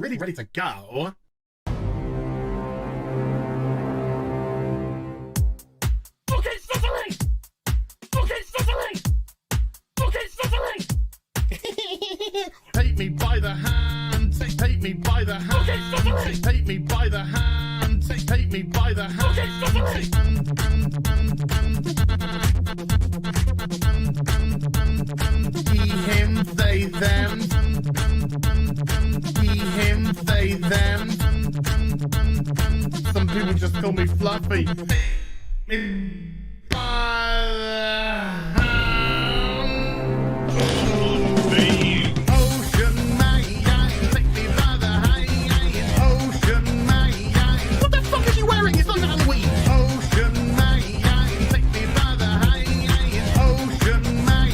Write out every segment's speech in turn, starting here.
really ready to go. Okay, stuttering! Okay, stuttering! Okay, stuttering! Take me by the hand, take me by the hand. Okay, stuttering! Take me by the hand, take me by the hand. Okay, stuttering! He, him, they, them. He, him, they, them. Some people just call me Fluffy. By the hand. Ocean man, take me by the hand. Ocean man. What the fuck is he wearing? It's not Halloween. Ocean man, take me by the hand. Ocean man.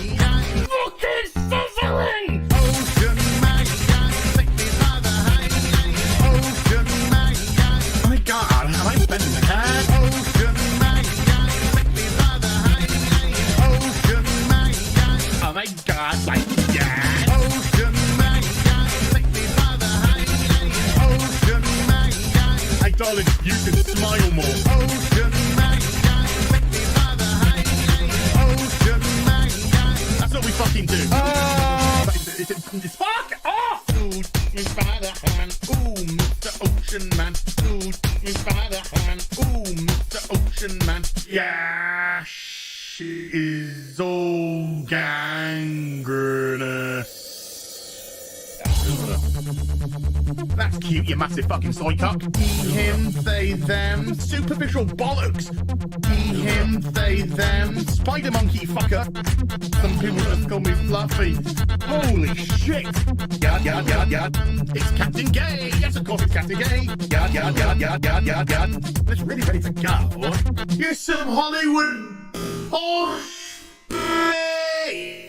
Fucking sizzling. Ocean man, take me by the hand. Ocean man. Oh my god, am I bending the head? Ocean man, take me by the hand. Ocean man. Oh my god, like that. Ocean man, take me by the hand. Ocean man. Hey darling, you can smile more. Ocean man, take me by the hand. Ocean man. That's what we fucking do. It's fuck off! Dude, me by the hand. Ooh, Mr. Ocean Man. Dude, me by the hand. Ooh, Mr. Ocean Man. Yeah, she is all gangrenous. That's cute, you massive fucking soy cock. He, him, they, them. Superficial bollocks. He, him, they, them. Spider monkey fucker. Some people just call me Fluffy. Holy shit. Yard, yard, yard, yard. It's Captain Gay. Yes, of course it's Captain Gay. Yard, yard, yard, yard, yard, yard, yard. It's really ready to go. Here's some Hollywood horse bitch.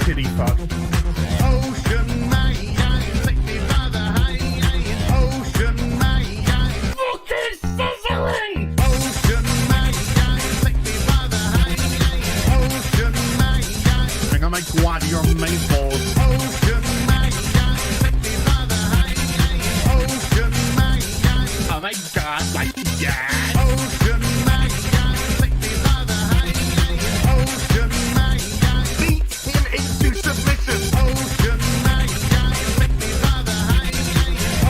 Kitty fuck. Ocean man, take me by the hand. Ocean man. Fucking sizzling. Ocean man, take me by the hand. Ocean man. Bring on my quad, your main balls. Ocean man, take me by the hand. Ocean man. Oh my god, like that. Ocean man, take me by the hand. Ocean man. Beat him into submission. Ocean man, take me by the hand.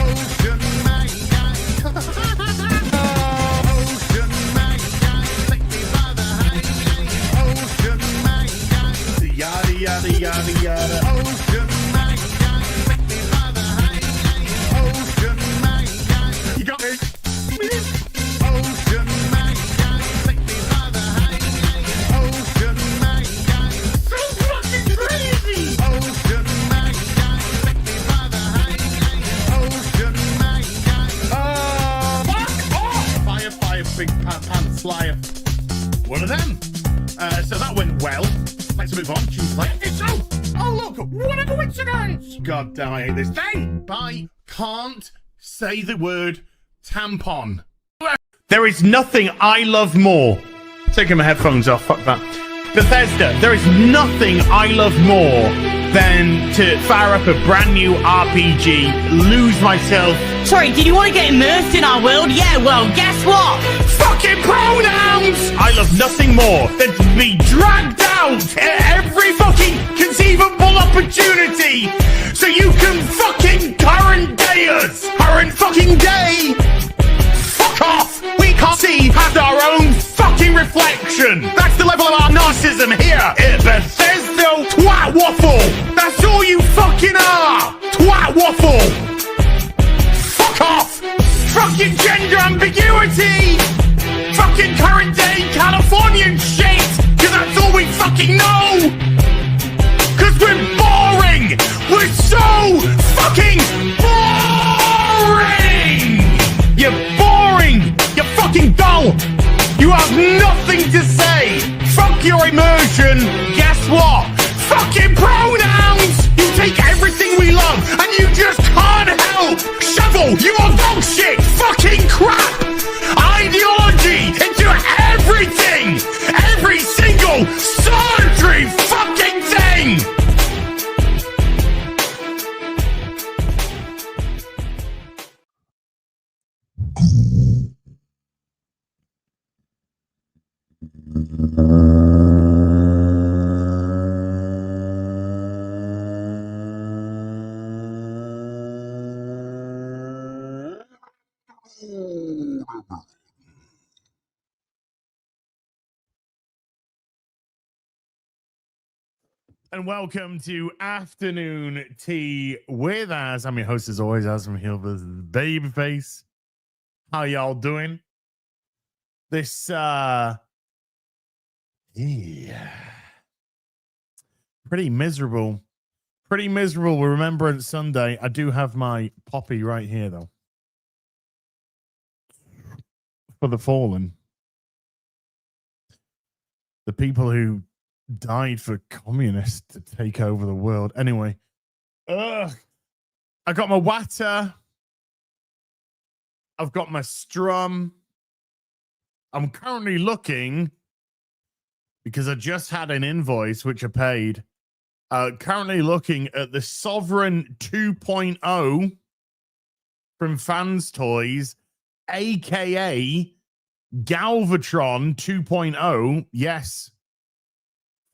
Ocean man. Ocean man, take me by the hand. Ocean man. Yada yada yada yada. Ocean man, take me by the hand. Ocean man. You got me. Ocean man, take me by the hand. Ocean man. So fucking crazy. Ocean man, take me by the hand. Ocean man. Fuck off. Fire, fire, big pants flyer. One of them. So that went well. Let's move on. Choose player. It's oh look, what a coincidence. God damn, I hate this day. I can't say the word tampon. There is nothing I love more. Taking my headphones off, fuck that. Bethesda, there is nothing I love more than to fire up a brand new RPG, lose myself. Sorry, did you want to get immersed in our world? Yeah, well, guess what? Fucking pronouns! I love nothing more than to be dragged out at every fucking conceivable opportunity so you can fucking current day us. Current fucking day! Fuck off! We can't see past our own fucking reflection. That's the level of our narcissism here at Bethesda Twat Waffle. That's all you fucking are! Twat Waffle! Fuck off! Fucking gender ambiguity! Fucking current day Californian shit! Cause that's all we fucking know! Cause we're boring! We're so fucking boring! You're boring! You're fucking dull! You have nothing to say! Fuck your immersion! Guess what? Fucking pronouns! You take everything we love and you just can't help! Shovel! You are bullshit! Fucking crap! Ideology into a And welcome to Afternoon Tea with Az. I'm your host, as always, Az from Heel vs. Babyface. How y'all doing? This, pretty miserable. Pretty miserable Remembrance Sunday. I do have my poppy right here, though. For the fallen. The people who died for communists to take over the world. Anyway, I got my water. I've got my strum. I'm currently looking, because I just had an invoice which I paid. Currently looking at the Sovereign 2.0 from Fans Toys, aka Galvatron 2.0. Yes.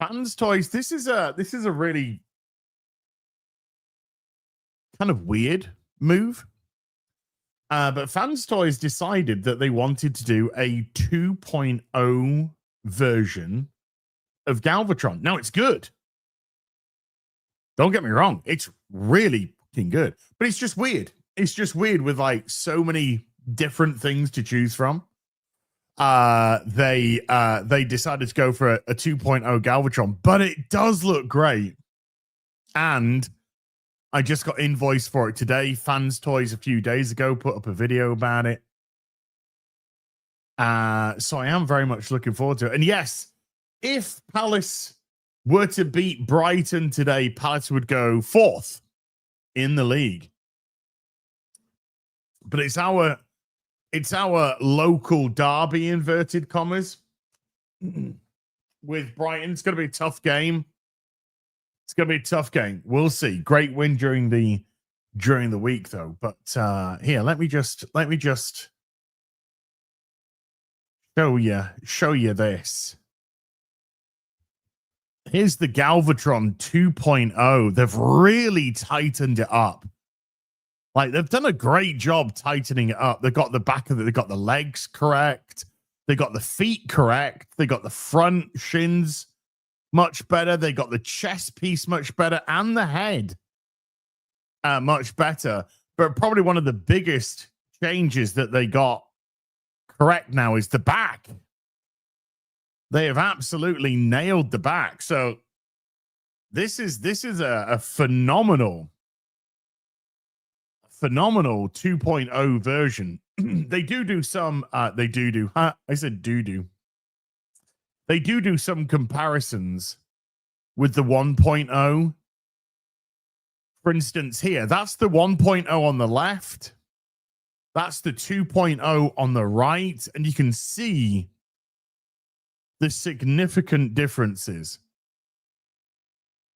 Fans Toys, this is a really kind of weird move. But Fans Toys decided that they wanted to do a 2.0 version of Galvatron. Now, it's good. Don't get me wrong. It's really fucking good. But it's just weird. It's just weird with like so many different things to choose from. They decided to go for a 2.0 Galvatron, but it does look great. And I just got invoiced for it today. Fans Toys a few days ago put up a video about it. So I am very much looking forward to it. And yes, if Palace were to beat Brighton today, Palace would go 4th in the league. But it's our local derby, inverted commas, with Brighton. It's going to be a tough game. It's going to be a tough game. We'll see. Great win during the week, though. But here, let me just show you this. Here's the Galvatron 2.0. They've really tightened it up. Like, they've done a great job tightening it up. They've got the back of it. They've got the legs correct. They got the feet correct. They got the front shins much better. They got the chest piece much better, and the head much better. But probably one of the biggest changes that they got correct now is the back. They have absolutely nailed the back. So this is a phenomenal 2.0 version. They do some they do some comparisons with the 1.0. For instance, here, that's the 1.0 on the left. That's the 2.0 on the right, and you can see the significant differences.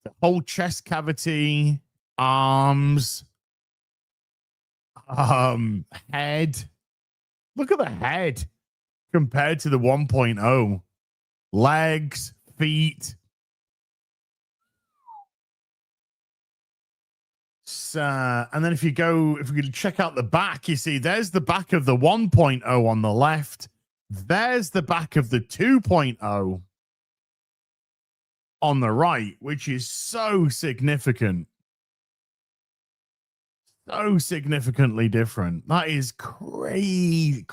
The whole chest cavity, arms, head. Look at the head compared to the 1.0. Legs, feet. And then if you check out the back, you see there's the back of the 1.0 on the left. There's the back of the 2.0 on the right, which is so significant. So significantly different. That is crazy.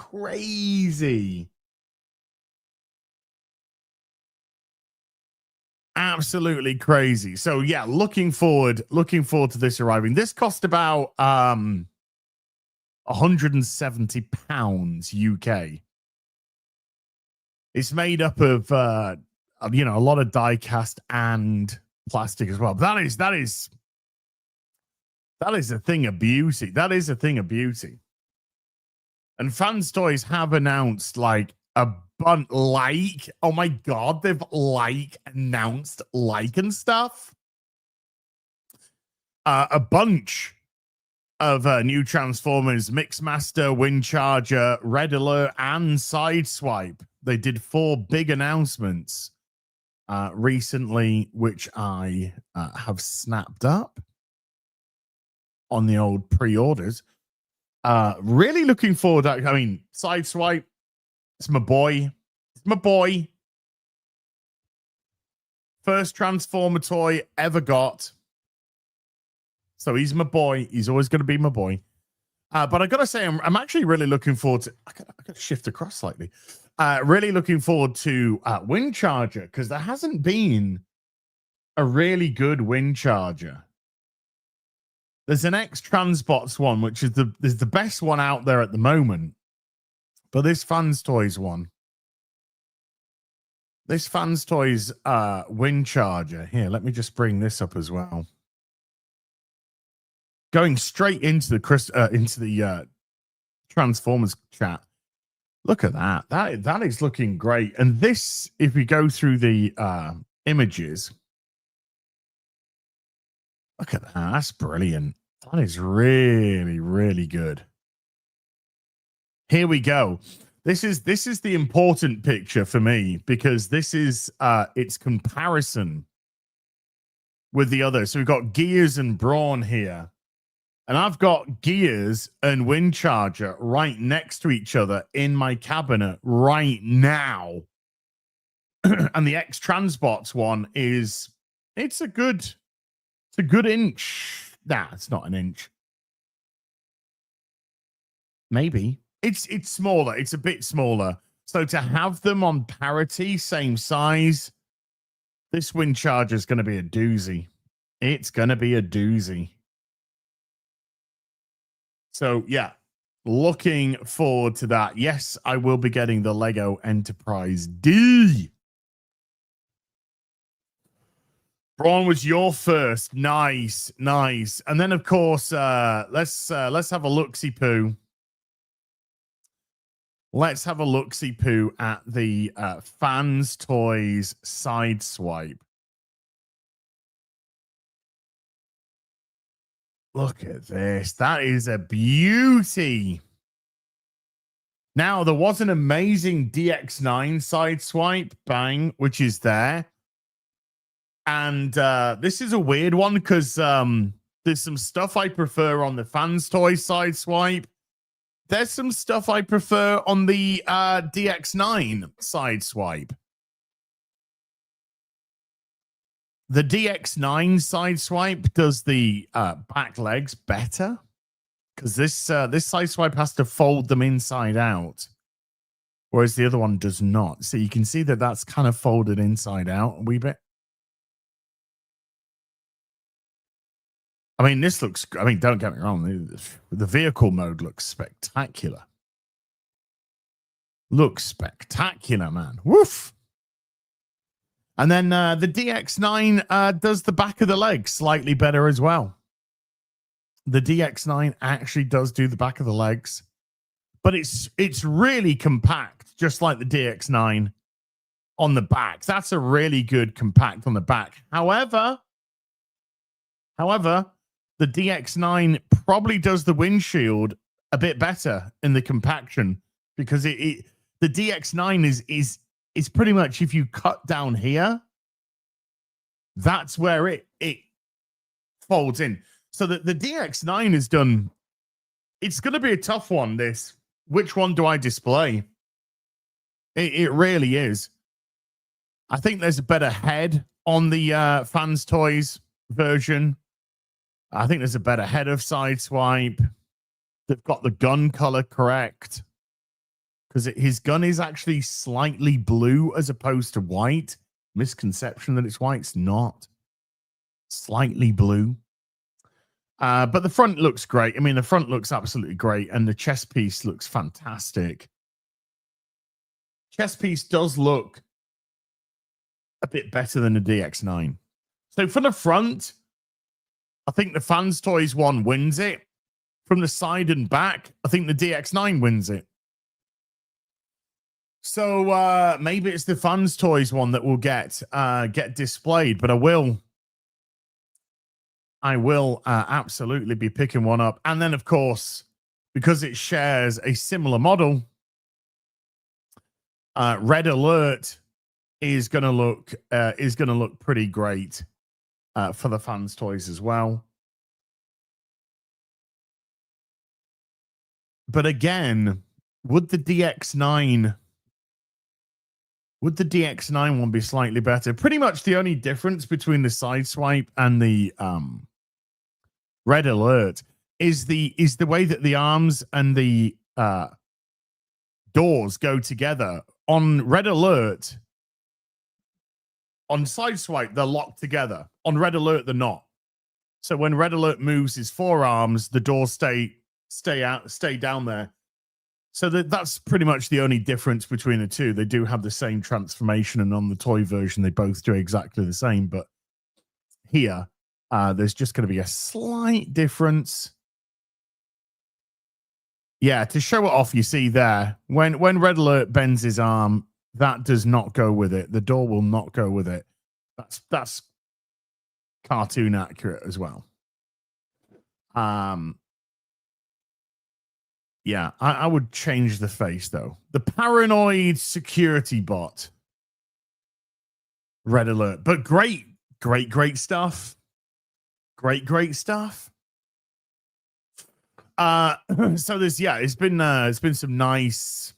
Absolutely crazy. So yeah, looking forward to this arriving. This cost about £170 UK. It's made up of a lot of die cast and plastic as well. But that is a thing of beauty. That is a thing of beauty. And Fans Toys have announced like a bunch, like, oh my God, they've announced and stuff. A bunch of new Transformers: Mixmaster, Windcharger, Red Alert, and Sideswipe. They did 4 big announcements recently, which I have snapped up on the old pre-orders. Really looking forward. I mean, Sideswipe, it's my boy. It's my boy. First Transformer toy ever got. So he's my boy. He's always going to be my boy. But I got to say, I'm actually really looking forward to... I got to shift across slightly. Really looking forward to Windcharger, because there hasn't been a really good Windcharger. There's an X-Transbots one, which is the best one out there at the moment. But this Fans Toys one. This Fans Toys Windcharger. Here, let me just bring this up as well. Going straight into the Transformers chat. Look at that. That is looking great. And this, if we go through the images, look at that. That's brilliant. That is really, really good. Here we go. This is the important picture for me, because this is its comparison with the others. So we've got Gears and Brawn here. And I've got Gears and Windcharger right next to each other in my cabinet right now. And the X-Transbots one is, it's a good inch. Nah, it's not an inch. Maybe. It's smaller. It's a bit smaller. So to have them on parity, same size, this Windcharger is going to be a doozy. It's going to be a doozy. So, yeah, looking forward to that. Yes, I will be getting the Lego Enterprise D. Braun was your first. Nice, nice. And then, of course, let's have a look-see-poo. Let's have a look-see-poo at the Fans Toys Sideswipe. Look at this. That is a beauty. Now, there was an amazing DX9 Sideswipe, bang, which is there. And this is a weird one, because there's some stuff I prefer on the Fans Toys Sideswipe. There's some stuff I prefer on the DX9 Sideswipe. The DX9 Sideswipe does the back legs better, because this Sideswipe has to fold them inside out, whereas the other one does not. So you can see that that's kind of folded inside out a wee bit. I mean, this looks... I mean, don't get me wrong. The vehicle mode looks spectacular. Looks spectacular, man. Woof! And then the DX9 does the back of the leg slightly better as well. The DX9 actually does do the back of the legs. But it's really compact, just like the DX9 on the back. That's a really good compact on the back. However, the DX9 probably does the windshield a bit better in the compaction, because the DX9 is pretty much, if you cut down here, that's where it folds in. So the DX9 is done. It's going to be a tough one, this. Which one do I display? It really is. I think there's a better head on the Fans Toys version. I think there's a better head of Sideswipe. They've got the gun color correct, because his gun is actually slightly blue as opposed to white. Misconception that it's white. It's not. Slightly blue. But the front looks great. I mean, the front looks absolutely great, and the chest piece looks fantastic. Chest piece does look a bit better than the DX9. So for the front, I think the Fans Toys one wins it. From the side and back, I think the DX9 wins it. So maybe it's the Fans Toys one that will get displayed, but I will I will absolutely be picking one up. And then, of course, because it shares a similar model, Red Alert is going to look pretty great for the fans' toys as well. But again, would the DX9 one be slightly better? Pretty much the only difference between the Sideswipe and the Red Alert is the way that the arms and the doors go together. On Red Alert, on Sideswipe, they're locked together. On Red Alert, they're not. So when Red Alert moves his forearms, the doors stay down there. So that's pretty much the only difference between the two. They do have the same transformation, and on the toy version, they both do exactly the same. But here, there's just going to be a slight difference. Yeah, to show it off, you see there, when Red Alert bends his arm, that does not go with it. The door will not go with it. That's cartoon accurate as well. Yeah, I would change the face, though. The paranoid security bot. Red Alert. But great stuff. Great stuff. So there's, yeah, it's been some nice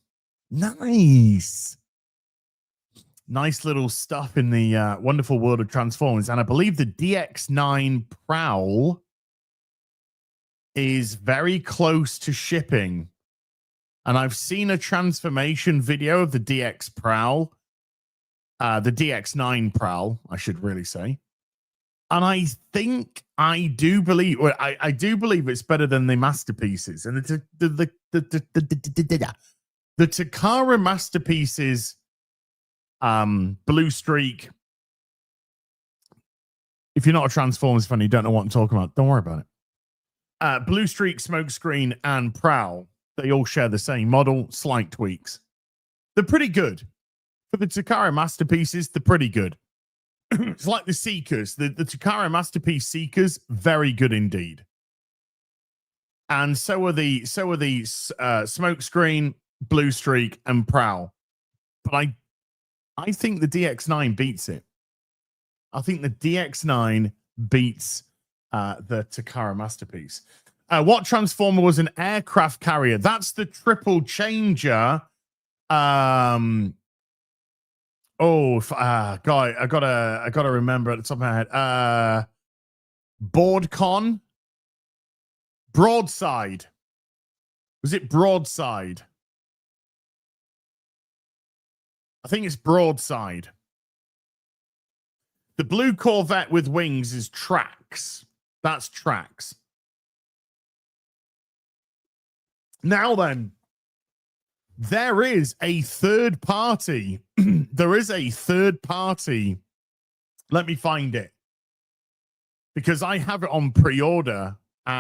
little stuff in the wonderful world of Transformers. And I believe the DX9 Prowl is very close to shipping. And I've seen a transformation video of the DX Prowl, the DX9 Prowl, I should really say. And I do believe it's better than the Masterpieces. And the Takara Masterpieces, Blue Streak. If you're not a Transformers fan, you don't know what I'm talking about, don't worry about it. Blue Streak, Smokescreen, and Prowl, they all share the same model, slight tweaks. They're pretty good. For the Takara Masterpieces, they're pretty good. It's like the Seekers. The Takara Masterpiece Seekers, very good indeed. And so are the Smokescreen, Blue Streak, and Prowl. But I think the DX9 beats it. I think the DX9 beats the Takara Masterpiece. What Transformer was an aircraft carrier? That's the triple changer. God, I gotta remember at the top of my head. Broadside. Was it Broadside? I think it's Broadside. The blue Corvette with wings is Trax. That's Trax. Now then, there is a third party. There is a third party. Let me find it. Because I have it on pre-order. 2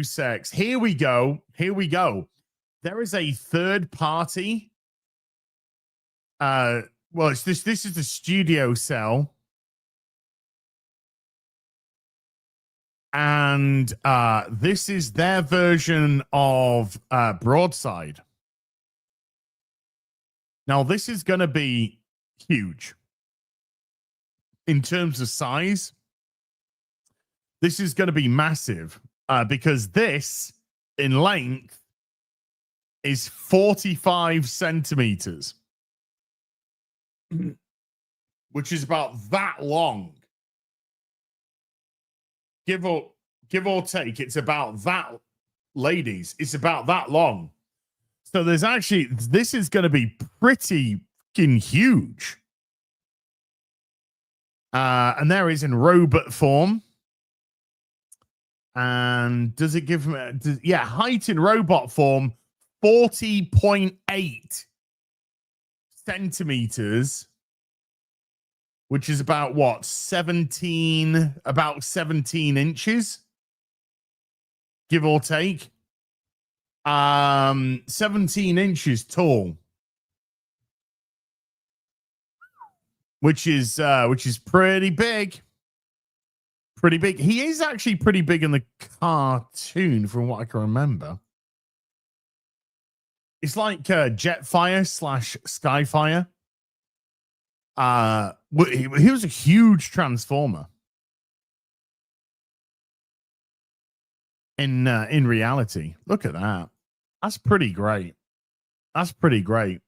secs. Here we go. There is a third party. Well, it's this is the studio cell. And this is their version of Broadside. Now, this is going to be huge. In terms of size, this is going to be massive because this, in length, is 45 centimeters, which is about that long. Give or take, it's about that, ladies. It's about that long. So there's actually, this is going to be pretty fucking huge. And there is in robot form. And does it give me, height in robot form, 40.8 centimeters. Which is about what? 17 inches, give or take. 17 inches tall. Which is pretty big. Pretty big. He is actually pretty big in the cartoon, from what I can remember. It's like Jetfire / Skyfire. He was a huge transformer. In reality, look at that. That's pretty great. That's pretty great.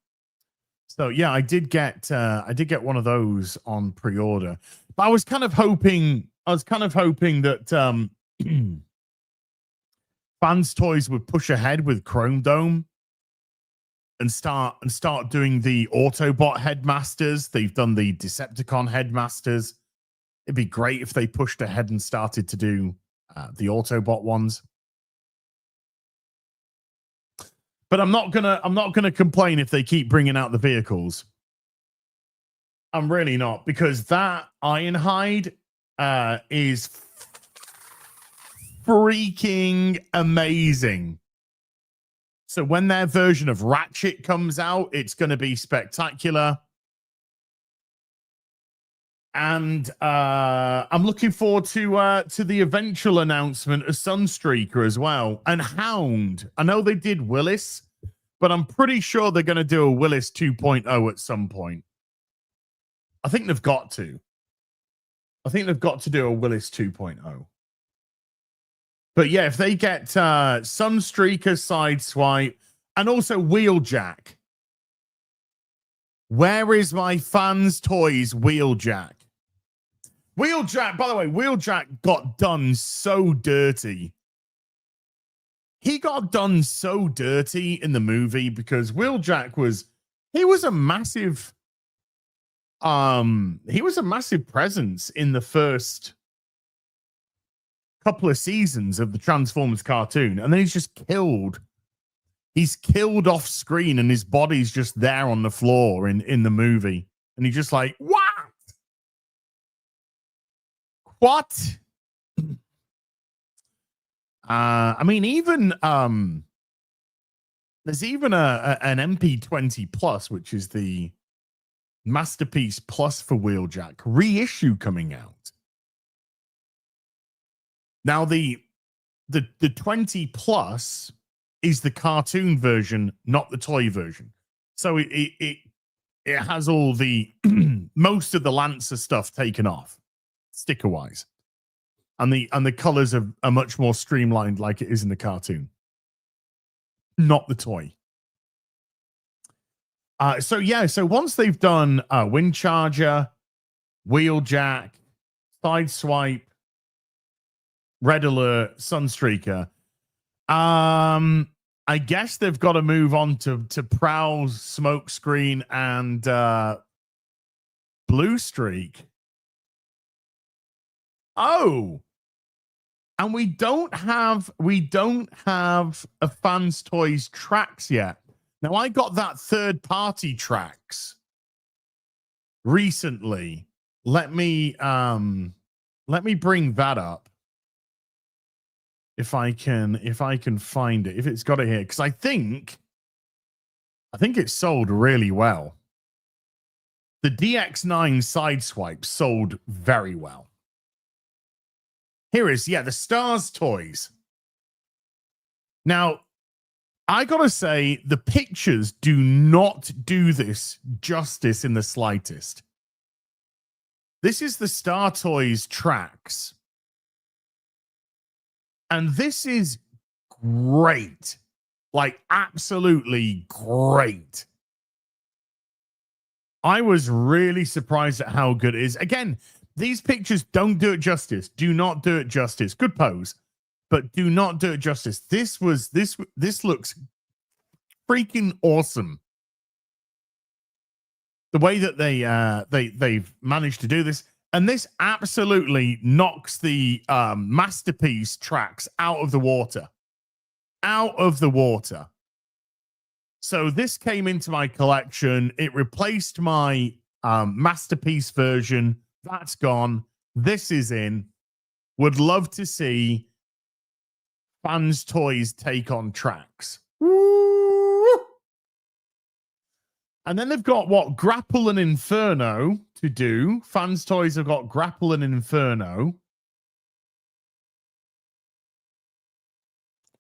So yeah, I did get one of those on pre-order. But I was kind of hoping that Fans Toys would push ahead with Chrome Dome and start doing the Autobot headmasters. They've done the Decepticon headmasters. It'd be great if they pushed ahead and started to do the Autobot ones. But I'm not gonna complain if they keep bringing out the vehicles. I'm really not, because that Ironhide is freaking amazing. So when their version of Ratchet comes out, it's going to be spectacular. And I'm looking forward to the eventual announcement of Sunstreaker as well. And Hound. I know they did Willis, but I'm pretty sure they're going to do a Willis 2.0 at some point. I think they've got to. I think they've got to do a Willis 2.0. But yeah, if they get Sunstreaker, Sideswipe, and also Wheeljack. Where is my Fans Toys Wheeljack? Wheeljack, by the way, Wheeljack got done so dirty. He got done so dirty in the movie because Wheeljack was a massive presence in the first couple of seasons of the Transformers cartoon, and then he's just killed. He's killed off screen, and his body's just there on the floor in the movie, and he's just like, what? I mean, even there's even an MP20 Plus, which is the Masterpiece Plus for Wheeljack reissue coming out. Now the 20 Plus is the cartoon version, not the toy version. So it has all the most of the Lancer stuff taken off, sticker wise, and the colors are much more streamlined, like it is in the cartoon, not the toy. So once they've done Windcharger, Wheeljack, Sideswipe, Red Alert, Sunstreaker, I guess they've got to move on to Prowl's Smokescreen and Blue Streak. Oh, and we don't have a Fans Toys tracks yet. Now I got that third-party tracks recently. Let me bring that up. If I can find it, if it's got it here, because I think it sold really well. The DX9 Sideswipe sold very well. Here is, the Stars toys. Now, I gotta say, the pictures do not do this justice in the slightest. This is the Star Toys tracks. And this is great. Like, absolutely great. I was really surprised at how good it is. Again, these pictures don't do it justice. Do not do it justice. Good pose, but do not do it justice. This looks freaking awesome. The way that they've managed to do this. And this absolutely knocks the Masterpiece tracks out of the water. Out of the water. So this came into my collection. It replaced my Masterpiece version. That's gone. This is in. Would love to see Fans Toys take on tracks. Woo! And then they've got what? Grapple and Inferno to do. Fans Toys have got Grapple and Inferno.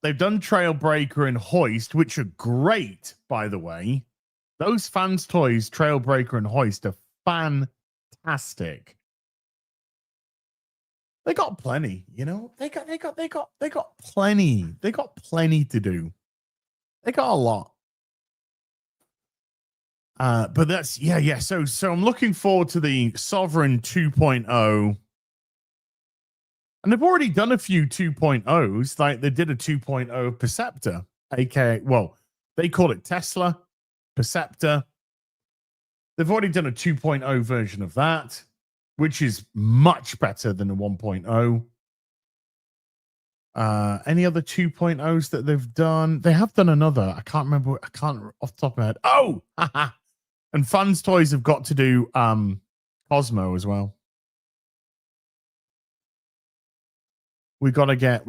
They've done Trailbreaker and Hoist, which are great, by the way. Those fans toys, Trailbreaker and Hoist, are fantastic. They got plenty, you know. They got plenty. They got plenty to do. They got a lot. But that's yeah. So I'm looking forward to the Sovereign 2.0. And they've already done a few 2.0s. Like they did a 2.0 Perceptor, aka, well, they call it Tesla Perceptor. They've already done a 2.0 version of that, which is much better than the 1.0. Any other 2.0s that they've done? They have done another. I can't remember. I can't off the top of my head. Oh, and Fans Toys have got to do Cosmo as well. We gotta get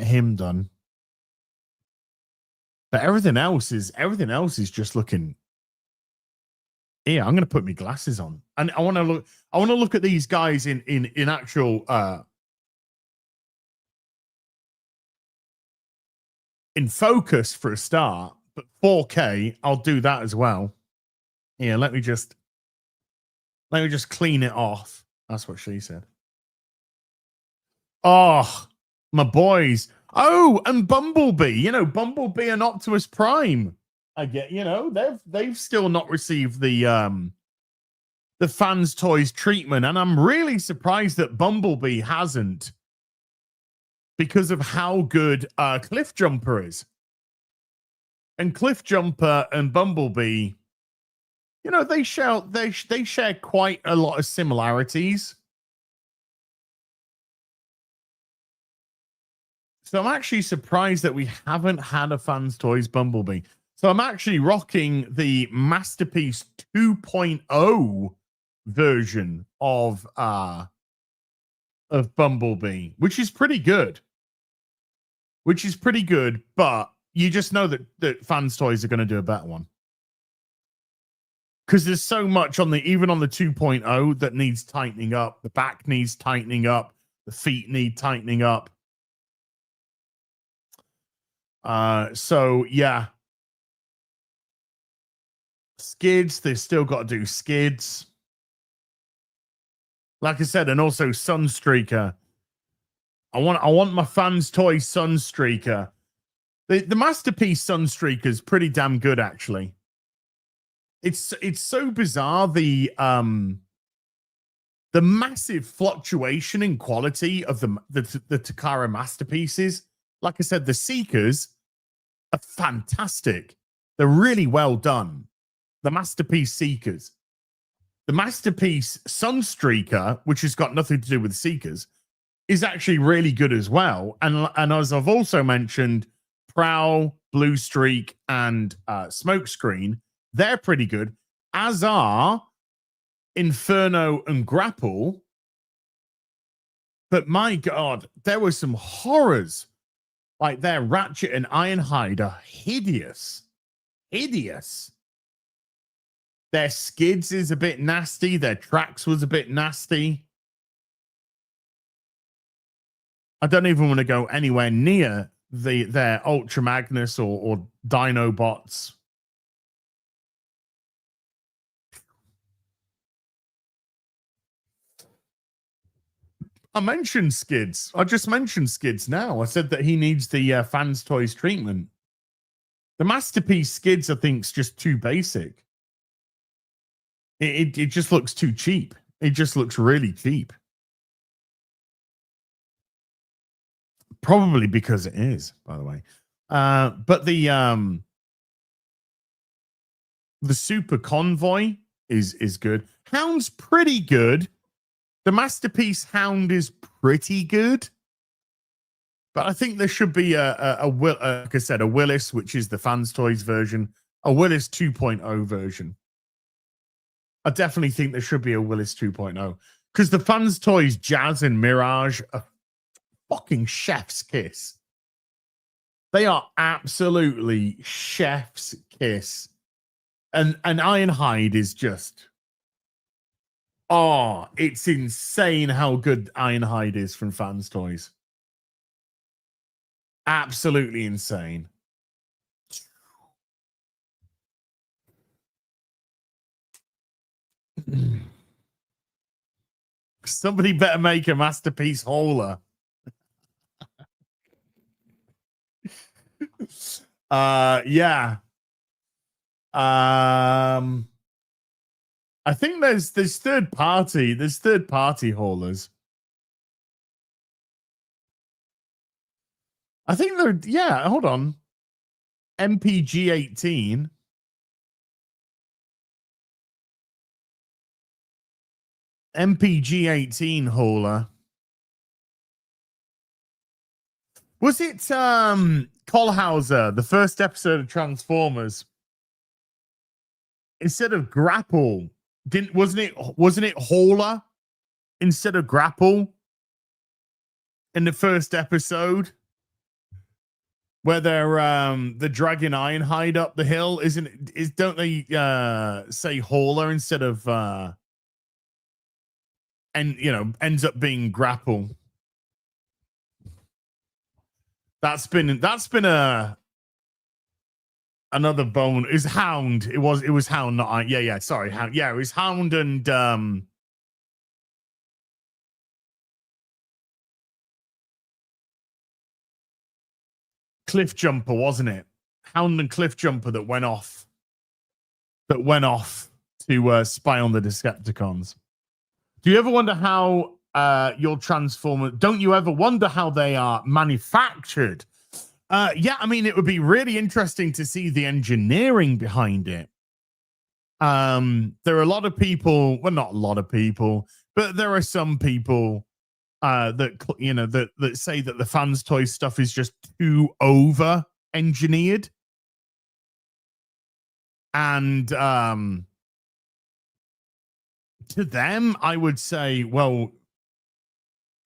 him done. But everything else is just looking. Yeah, I'm gonna put my glasses on, and I want to look at these guys in actual in focus for a start. But 4K, I'll do that as well. Yeah, let me just clean it off. That's what she said. Oh, my boys. Oh, and Bumblebee. You know, Bumblebee and Optimus Prime. I get, you know, they've still not received the Fans Toys treatment, and I'm really surprised that Bumblebee hasn't, because of how good Cliff Jumper is. And Cliff Jumper and Bumblebee, you know, they share quite a lot of similarities. So I'm actually surprised that we haven't had a Fans Toys Bumblebee. So I'm actually rocking the Masterpiece 2.0 version of Bumblebee, which is pretty good. But you just know that Fans Toys are going to do a better one. Because there's so much even on the 2.0 that needs tightening up. The back needs tightening up. The feet need tightening up. So yeah. Skids, they've still got to do skids. Like I said, and also Sunstreaker. I want my Fans Toy Sunstreaker. The Masterpiece Sunstreaker is pretty damn good, actually. It's so bizarre, the massive fluctuation in quality of the Takara Masterpieces. Like I said, the Seekers are fantastic. They're really well done. The Masterpiece Seekers. The Masterpiece Sunstreaker, which has got nothing to do with Seekers, is actually really good as well. And as I've also mentioned, Prowl, Blue Streak, and Smokescreen, they're pretty good, as are Inferno and Grapple. But my God, there were some horrors. Like their Ratchet and Ironhide are hideous. Hideous. Their Skids is a bit nasty. Their Trax was a bit nasty. I don't even want to go anywhere near their Ultra Magnus or Dinobots. I mentioned Skids. I just mentioned Skids now. I said that he needs the Fans Toys treatment. The Masterpiece Skids, I think, is just too basic. It just looks too cheap. It just looks really cheap. Probably because it is, by the way. But the Super Convoy is good. Hound's pretty good. The Masterpiece Hound is pretty good. But I think there should be like I said, a Willis, which is the Fans Toys version, a Willis 2.0 version. I definitely think there should be a Willis 2.0, because the Fans Toys Jazz and Mirage are fucking chef's kiss. They are absolutely chef's kiss. And Ironhide is just, oh, it's insane how good Ironhide is from Fans Toys. Absolutely insane. Somebody better make a masterpiece hauler. Yeah. I think there's third party haulers. I think they're, yeah, hold on. MPG 18. MPG 18 hauler. Was it Kohlhauser, the first episode of Transformers? Instead of grapple, wasn't it hauler instead of grapple in the first episode? Where they're dragging Ironhide up the hill, don't they say hauler instead of and ends up being grapple? That's been another bone. Is Hound. It was Hound, not yeah, sorry, Hound. Yeah, it was Hound and Cliff Jumper, wasn't it? Hound and Cliff Jumper that went off to spy on the Decepticons. Do you ever wonder how your Transformer? Don't you ever wonder how they are manufactured? Yeah, I mean, it would be really interesting to see the engineering behind it. There are a lot of people, well, not a lot of people, but there are some people that say that the fans toy stuff is just too over engineered, and to them I would say, well,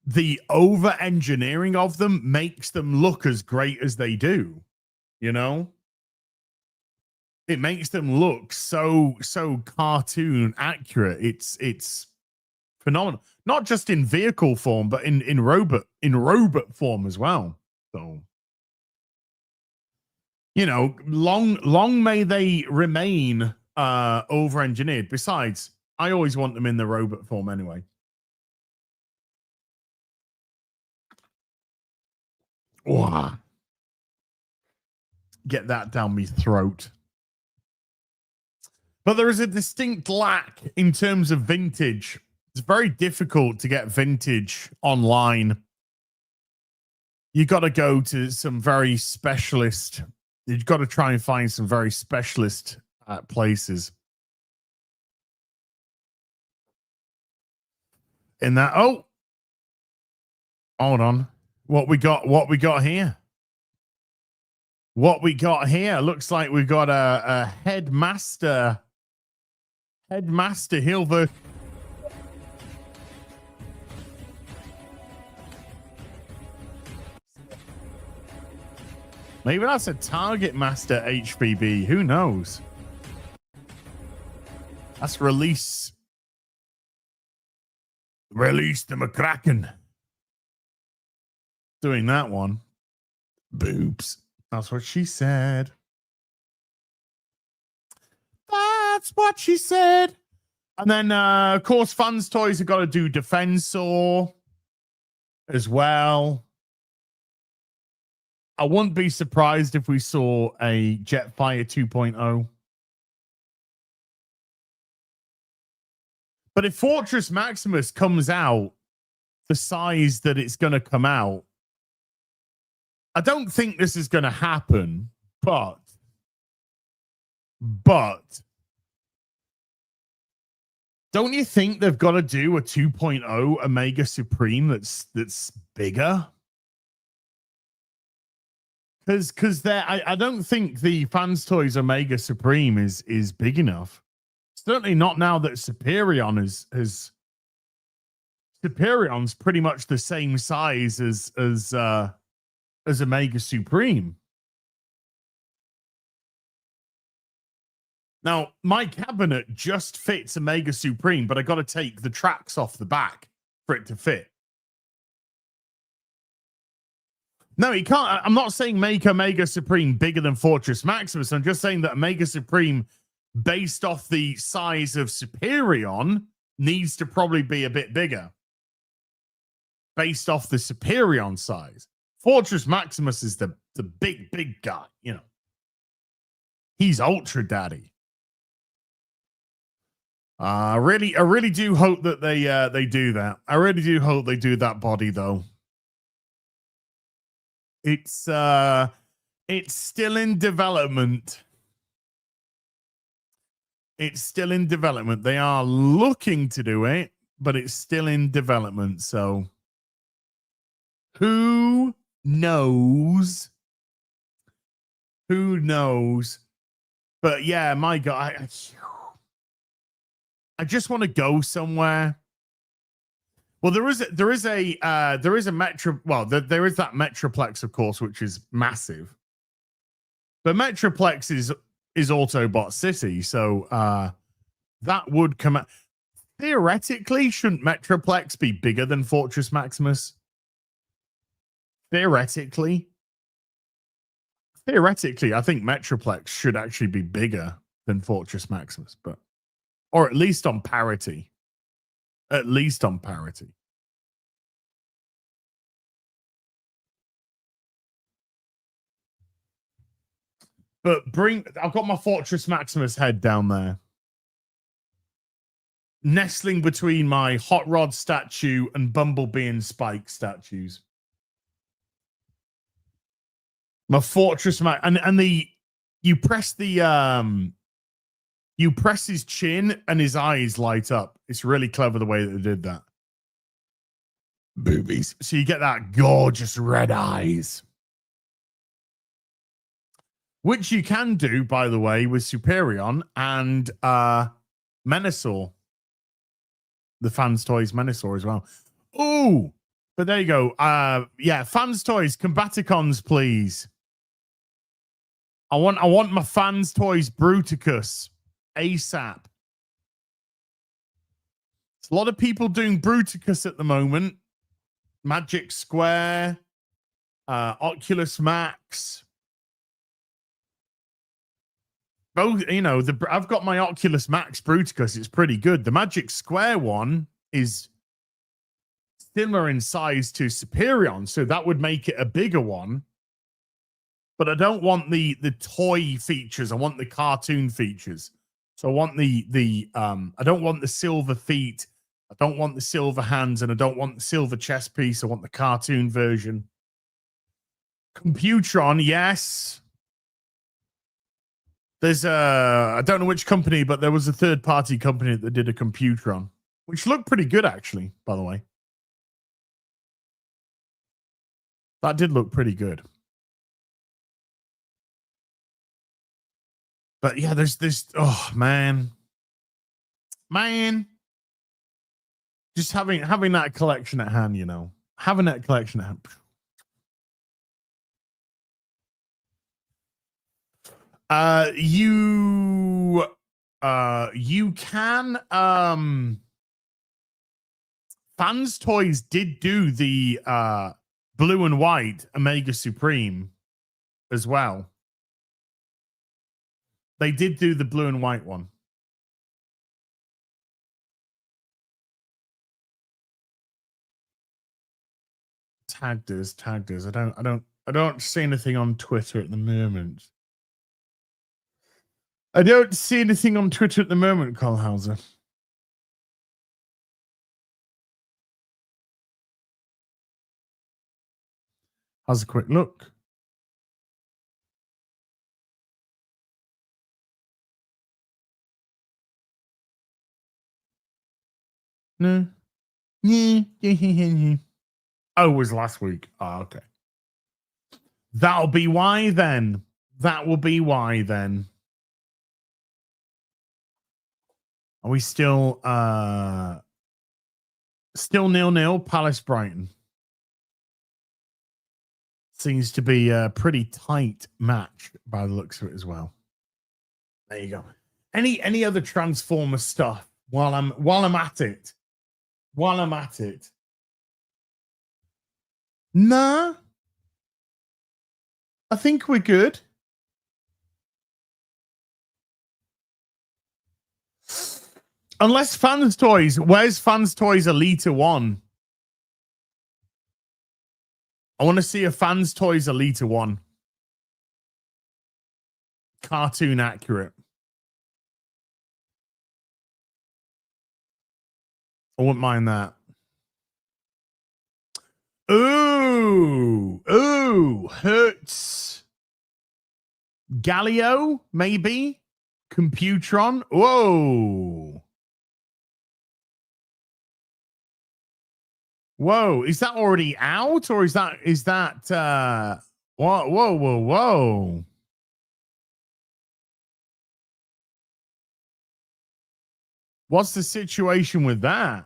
the over engineering of them makes them look as great as they do. It makes them look so cartoon accurate. It's phenomenal. Not just in vehicle form, but in robot form as well. So, long may they remain over engineered. Besides, I always want them in the robot form anyway. Wow. Get that down me throat. But there is a distinct lack in terms of vintage. It's very difficult to get vintage online. You got to go to some very specialist. You've got to try and find some very specialist places. In that, hold on. What we got here? What we got here looks like we've got a headmaster Hilver. Maybe that's a Target Master HBB. Who knows? That's release the McCracken. Doing that one. Boobs. That's what she said. That's what she said. And then, of course, Fans Toys have got to do Defensor as well. I wouldn't be surprised if we saw a Jetfire 2.0. But if Fortress Maximus comes out the size that it's going to come out, I don't think this is going to happen, but don't you think they've got to do a 2.0 Omega Supreme that's bigger? Because I don't think the Fans Toys Omega Supreme is big enough. Certainly not now that Superion is Superion's pretty much the same size as Omega Supreme. Now, my cabinet just fits Omega Supreme, but I got to take the tracks off the back for it to fit. No, you can't. I'm not saying make Omega Supreme bigger than Fortress Maximus. I'm just saying that Omega Supreme, based off the size of Superion, needs to probably be a bit bigger. Based off the Superion size. Fortress Maximus is the big guy, you know. He's Ultra Daddy. I really do hope that they do that. I really do hope they do that body though. It's still in development. It's still in development. They are looking to do it, but it's still in development. So who knows? Who knows? But yeah, my God, I just want to go somewhere. Well, there is a Metro. Well, there is that Metroplex, of course, which is massive. But Metroplex is Autobot City, so that would come out. Theoretically, shouldn't Metroplex be bigger than Fortress Maximus? Theoretically, I think Metroplex should actually be bigger than Fortress Maximus, but or at least on parity. At least on parity. But I've got my Fortress Maximus head down there. Nestling between my Hot Rod statue and Bumblebee and Spike statues. My Fortress you press his chin and his eyes light up. It's really clever the way that they did that. Boobies. So you get that gorgeous red eyes. Which you can do, by the way, with Superion and Menasor. The Fans Toys Menasor as well. Ooh, but there you go. Yeah, Fans Toys, Combaticons, please. I want my Fans Toys Bruticus ASAP. There's a lot of people doing Bruticus at the moment. Magic Square, Oculus Max. Both, you know, I've got my Oculus Max Bruticus. It's pretty good. The Magic Square one is similar in size to Superion, so that would make it a bigger one. But I don't want the toy features. I want the cartoon features. So I want I don't want the silver feet. I don't want the silver hands, and I don't want the silver chest piece. I want the cartoon version. Computron, yes. There's I don't know which company, but there was a third-party company that did a Computron, which looked pretty good, actually, by the way. That did look pretty good. But yeah, there's this, oh man. Just having that collection at hand, you know. Having that collection at hand. You can Fans Toys did do the blue and white Omega Supreme as well. They did do the blue and white one. Tagged us. I don't see anything on Twitter at the moment. I don't see anything on Twitter at the moment, Carl Hauser. How's a quick look? No. Oh, it was last week. Oh, okay. That'll be why then. That will be why then. Are we still 0-0 Palace Brighton? Seems to be a pretty tight match by the looks of it as well. There you go. Any other Transformer stuff while I'm at it? Nah. I think we're good. Unless Fans Toys. Where's Fans Toys Elita 1? I want to see a Fans Toys Elita 1. Cartoon accurate. I wouldn't mind that. Ooh, Hertz. Galileo, maybe. Computron. Whoa, is that already out, or is that whoa. What's the situation with that?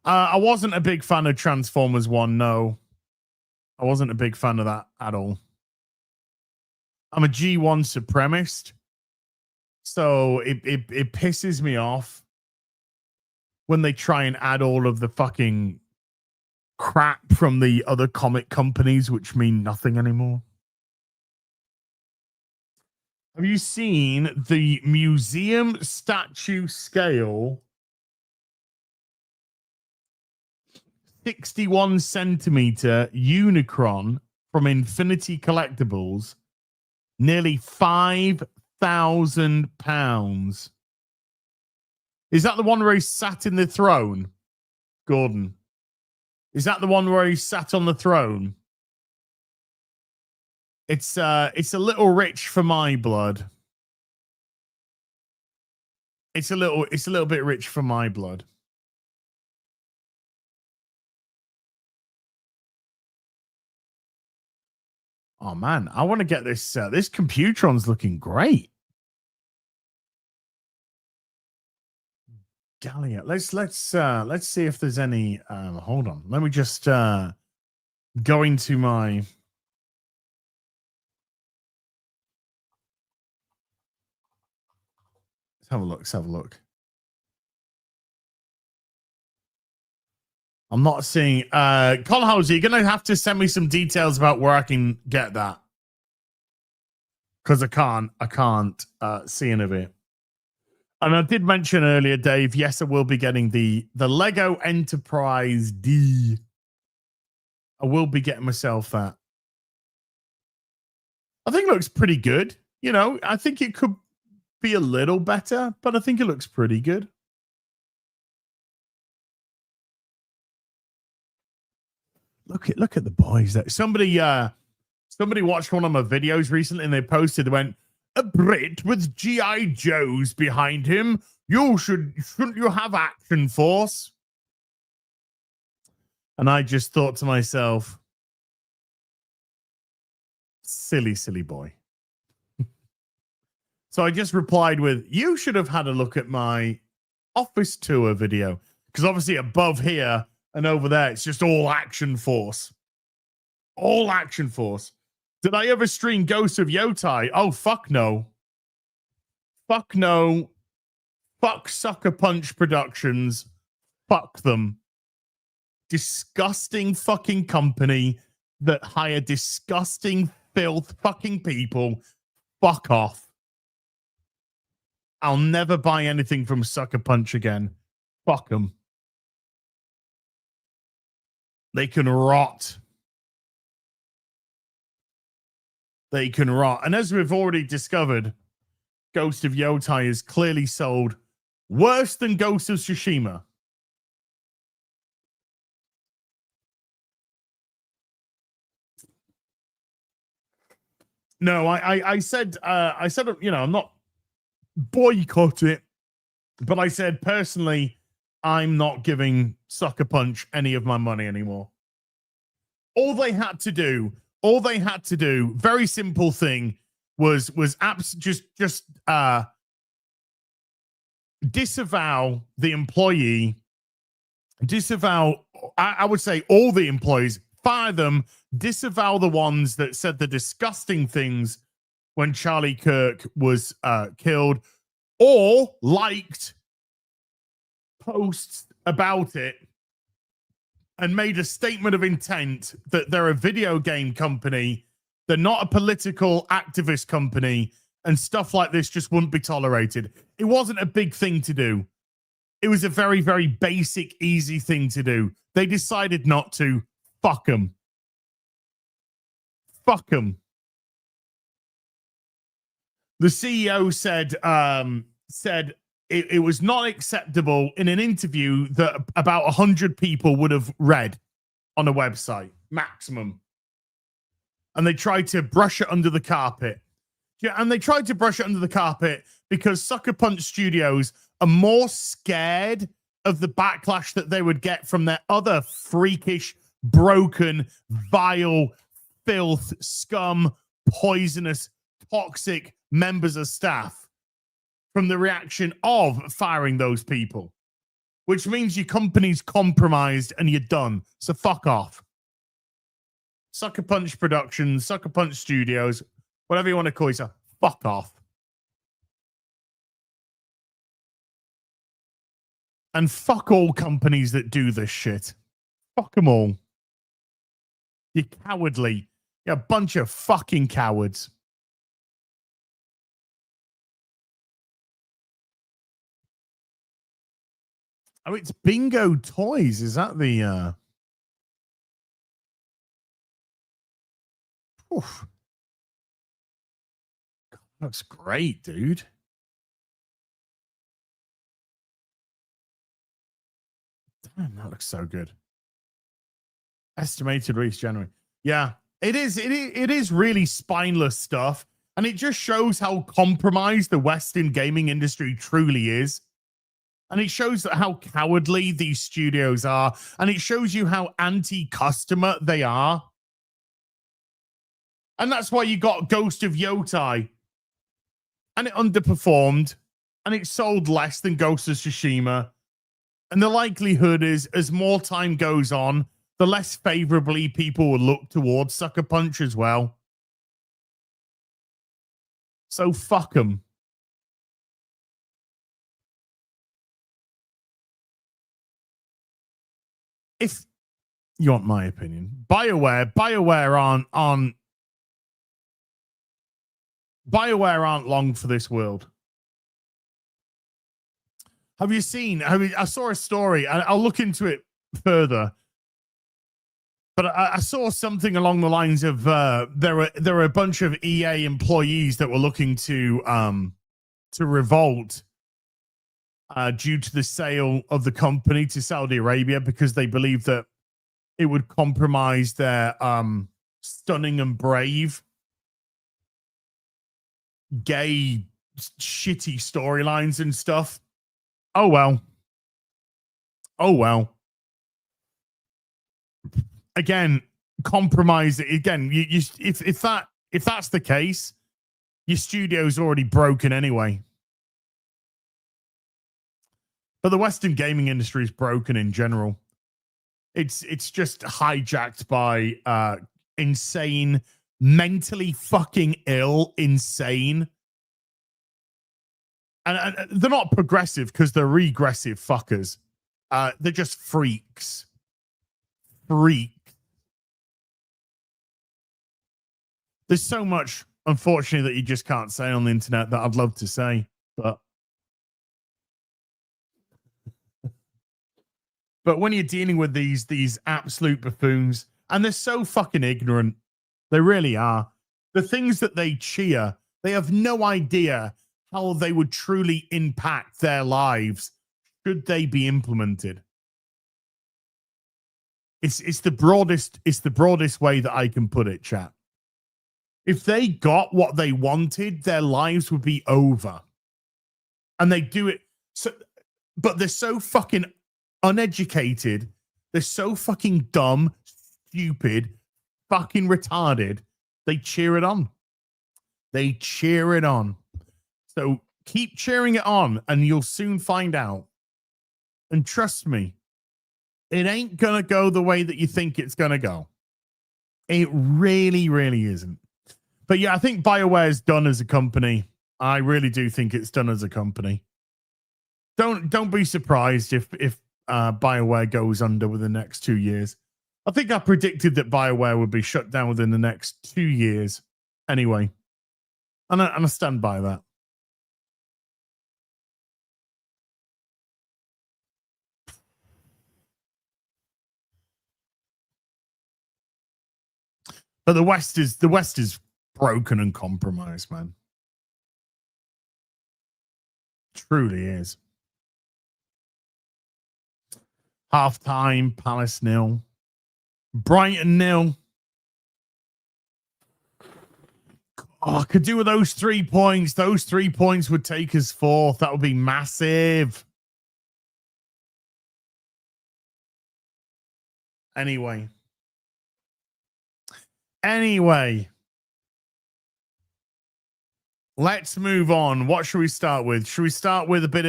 I wasn't a big fan of Transformers 1, no. I wasn't a big fan of that at all. I'm a G1 supremacist, so it pisses me off when they try and add all of the fucking crap from the other comic companies, which mean nothing anymore. Have you seen the museum statue scale 61 centimeter Unicron from Infinity Collectibles? Nearly £5,000. Is that the one where he sat in the throne, Gordon? Is that the one where he sat on the throne? It's a little rich for my blood. It's a little bit rich for my blood. Oh man, I want to get this. This Computron's looking great. Gallia, let's see if there's any. Hold on, let me just go into my. Let's have a look. Let's have a look. I'm not seeing. Colin Houser, you're gonna have to send me some details about where I can get that, because I can't see any of it. And I did mention earlier, Dave. Yes, I will be getting the Lego Enterprise D. I will be getting myself that. I think it looks pretty good. You know, I think it could be a little better, but I think it looks pretty good. Look at the boys there. Somebody watched one of my videos recently and they posted, they went, a Brit with G.I. Joes behind him. Shouldn't you have Action Force? And I just thought to myself, silly boy. So I just replied with, you should have had a look at my office tour video. Because obviously above here and over there, it's just all Action Force. All Action Force. Did I ever stream Ghost of Yotai? Oh, fuck no. Fuck no. Fuck Sucker Punch Productions. Fuck them. Disgusting fucking company that hire disgusting filth fucking people. Fuck off. I'll never buy anything from Sucker Punch again. Fuck them. They can rot. They can rot. And as we've already discovered, Ghost of Yotai is clearly sold worse than Ghost of Tsushima. No, I said, you know, I'm not boycott it, but I said personally, I'm not giving Sucker Punch any of my money anymore. All they had to do, very simple thing, was just disavow the employee, disavow, I would say all the employees, fire them, disavow the ones that said the disgusting things when Charlie Kirk was killed, or liked posts about it, and made a statement of intent that they're a video game company, they're not a political activist company, and stuff like this just wouldn't be tolerated. It wasn't a big thing to do. It was a very, very basic, easy thing to do. They decided not to. Fuck them. Fuck them. The CEO said it was not acceptable in an interview that about 100 people would have read on a website, maximum. And they tried to brush it under the carpet. Yeah, and they tried to brush it under the carpet because Sucker Punch Studios are more scared of the backlash that they would get from their other freakish, broken, vile, filth, scum, poisonous, toxic members of staff from the reaction of firing those people, which means your company's compromised and you're done. So fuck off. Sucker Punch Productions, Sucker Punch Studios, whatever you want to call yourself, fuck off. And fuck all companies that do this shit. Fuck them all. You're cowardly. You're a bunch of fucking cowards. Oh, it's Bingo Toys. Is that the Oof. God, looks great, dude. Damn, that looks so good. Estimated release January. Yeah, it is. It is really spineless stuff, and it just shows how compromised the Western gaming industry truly is. And it shows how cowardly these studios are, and it shows you how anti-customer they are. And that's why you got Ghost of Yotai, and it underperformed, and it sold less than Ghost of Tsushima. And the likelihood is, as more time goes on, the less favorably people will look towards Sucker Punch as well. So fuck them. If you want my opinion, BioWare aren't long for this world. Have you seen? I saw a story. I'll look into it further. But I saw something along the lines of there were a bunch of EA employees that were looking to revolt due to the sale of the company to Saudi Arabia because they believe that it would compromise their stunning and brave gay shitty storylines and stuff. Oh well. Again, compromise it again. If that's the case, your studio's already broken anyway. But the Western gaming industry is broken in general. It's just hijacked by insane, mentally fucking ill, insane. And they're not progressive because they're regressive fuckers. They're just freaks. There's so much, unfortunately, that you just can't say on the internet that I'd love to say, but when you're dealing with these absolute buffoons, and they're so fucking ignorant, they really are. The things that they cheer, they have no idea how they would truly impact their lives should they be implemented. It's the broadest way that I can put it, chat. If they got what they wanted, their lives would be over. And they do it so, but they're so fucking uneducated, they're so fucking dumb, stupid, fucking retarded, they cheer it on. So keep cheering it on and you'll soon find out. And trust me, it ain't gonna go the way that you think it's gonna go. It really, really isn't. But yeah, I think BioWare's done as a company. I really do think it's done as a company. Don't be surprised if BioWare goes under within the next 2 years. I think I predicted that BioWare would be shut down within the next 2 years. Anyway, and I stand by that. But the West is broken and compromised, man. Truly is. Half time, Palace 0. Brighton 0. Oh, I could do with those 3 points. Those 3 points would take us fourth. That would be massive. Anyway. Let's move on. What should we start with? Should we start with a bit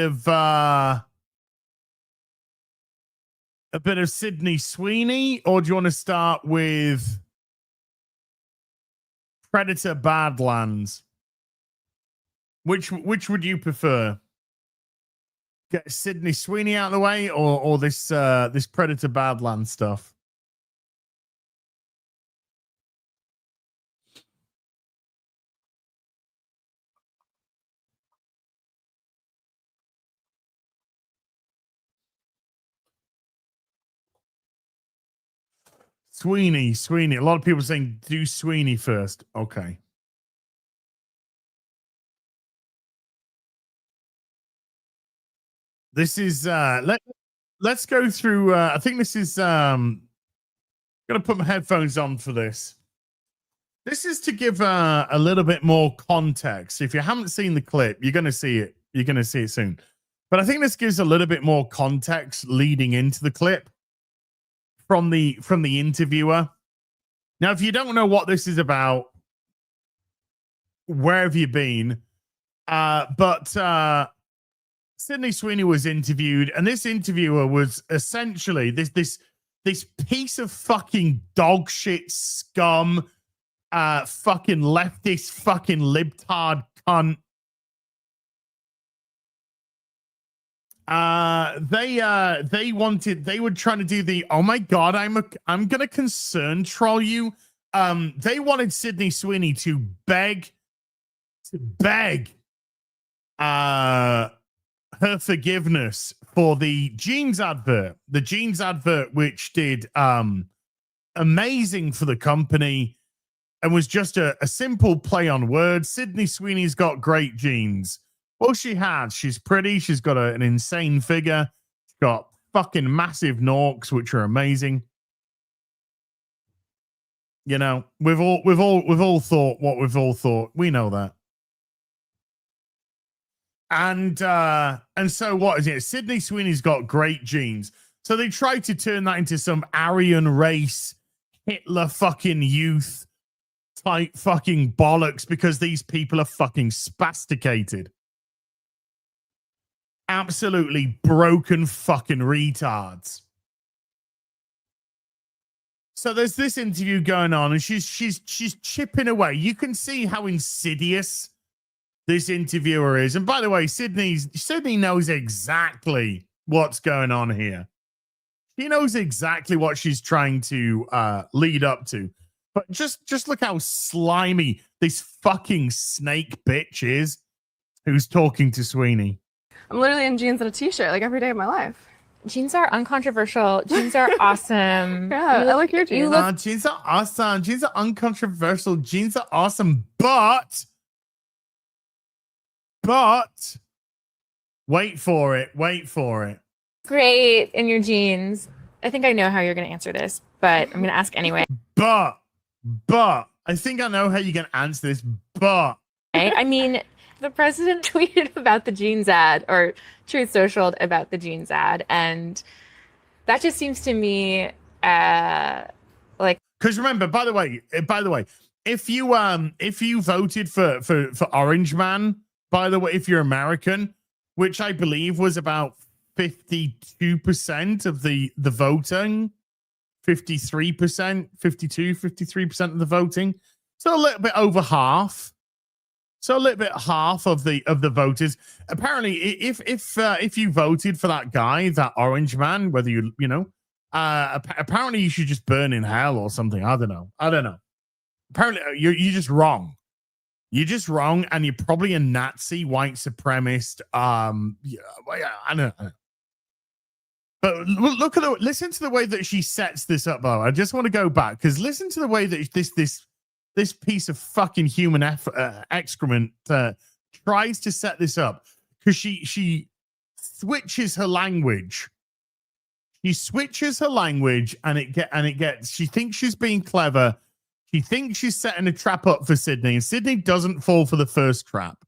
of Sydney Sweeney, or do you want to start with Predator Badlands? Which would you prefer? Get Sydney Sweeney out of the way, or this Predator Badlands stuff? Sweeney. A lot of people saying do Sweeney first. Okay. This is let's go through I think this is gonna put my headphones on for this. This is to give a little bit more context. If you haven't seen the clip, you're gonna see it. You're gonna see it soon. But I think this gives a little bit more context leading into the clip from the interviewer. Now, if you don't know what this is about, where have you been? But Sydney Sweeney was interviewed, and this interviewer was essentially this piece of fucking dog shit scum, fucking leftist, fucking libtard cunt. They were trying to do the, oh my god, I'm gonna concern troll you. They wanted Sydney Sweeney to beg her forgiveness for the jeans advert, which did amazing for the company and was just a simple play on words. Sydney Sweeney's got great jeans. Well, she has. She's pretty. She's got an insane figure. She's got fucking massive norks, which are amazing. You know, we've all thought what we've all thought. We know that. And so what is it? Sydney Sweeney's got great genes. So they tried to turn that into some Aryan race, Hitler fucking youth type fucking bollocks because these people are fucking spasticated. Absolutely broken fucking retards. So there's this interview going on, and she's chipping away. You can see how insidious this interviewer is. And by the way, Sydney knows exactly what's going on here. She knows exactly what she's trying to lead up to. But just look how slimy this fucking snake bitch is who's talking to Sweeney. I'm literally in jeans and a t-shirt like every day of my life. Jeans are uncontroversial. Jeans are awesome. Yeah, I like your jeans. Jeans are awesome. Jeans are uncontroversial. Jeans are awesome. But wait for it. Great in your jeans. I think I know how you're going to answer this, but I'm going to ask anyway. But I think I know how you're going to answer this. But I mean, the president tweeted about the jeans ad, or Truth Socialed about the jeans ad, and that just seems to me like, because remember, by the way, if you voted for Orange Man, by the way, if you're American, which I believe was about 52% of the voting, 53%, 53% of the voting, so a little bit over half. So a little bit half of the voters. Apparently, if you voted for that guy, that orange man, whether apparently you should just burn in hell or something. I don't know. Apparently, you're just wrong. You're just wrong, and you're probably a Nazi, white supremacist. Yeah, I don't know. But listen to the way that she sets this up, though. I just want to go back because listen to the way that this piece of fucking human excrement tries to set this up, because she switches her language. She switches her language, and it gets. She thinks she's being clever. She thinks she's setting a trap up for Sydney, and Sydney doesn't fall for the first trap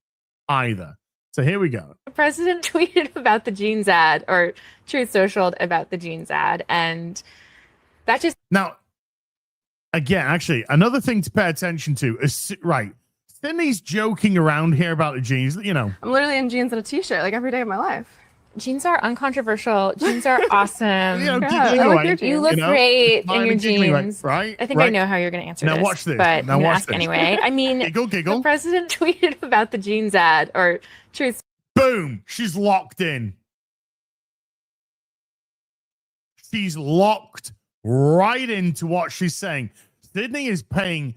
either. So here we go. The president tweeted about the jeans ad, or Truth Social about the jeans ad, and that just now. Again, actually, another thing to pay attention to is right. Sydney's joking around here about the jeans. You know, I'm literally in jeans and a t-shirt like every day of my life. jeans are uncontroversial. Jeans are awesome. You know, Yeah, giggling I like away. your jeans. You look great in Smiling, your giggling away, jeans. right? I think I know how you're going to answer Now this. watch this. But Now I'm going to watch ask this. anyway. I mean, Giggle. the president tweeted about the jeans ad, or Truth. Boom. She's locked in. She's locked right into what she's saying. Sydney is paying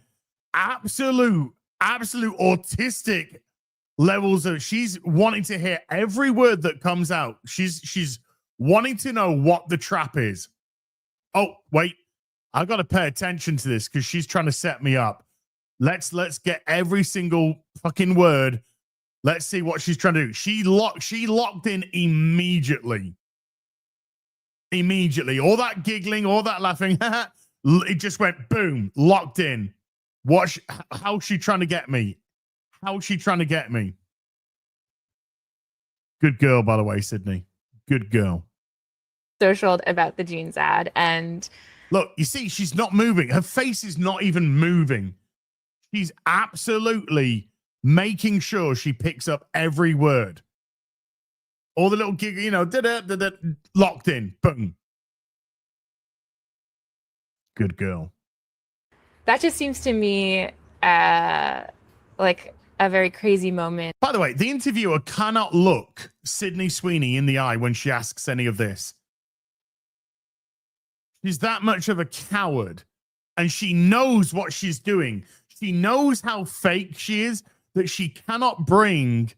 absolute autistic levels of, she's wanting to hear every word that comes out. She's wanting to know what the trap is. Oh, wait. I got to pay attention to this because she's trying to set me up. Let's get every single fucking word. Let's see what she's trying to do. She locked in immediately. Immediately. All that giggling, all that laughing, it just went boom, locked in. How's she trying to get me? How's she trying to get me? Good girl, by the way, Sydney. Good girl. Socialed about the jeans ad, and look, you see, she's not moving. Her face is not even moving. She's absolutely making sure she picks up every word. All the little gig, locked in. Boom. Good girl. that just seems to me like a very crazy moment. By the way, the interviewer cannot look Sydney Sweeney in the eye when she asks any of this. She's that much of a coward, and she knows what she's doing. She knows how fake she is, that she cannot bring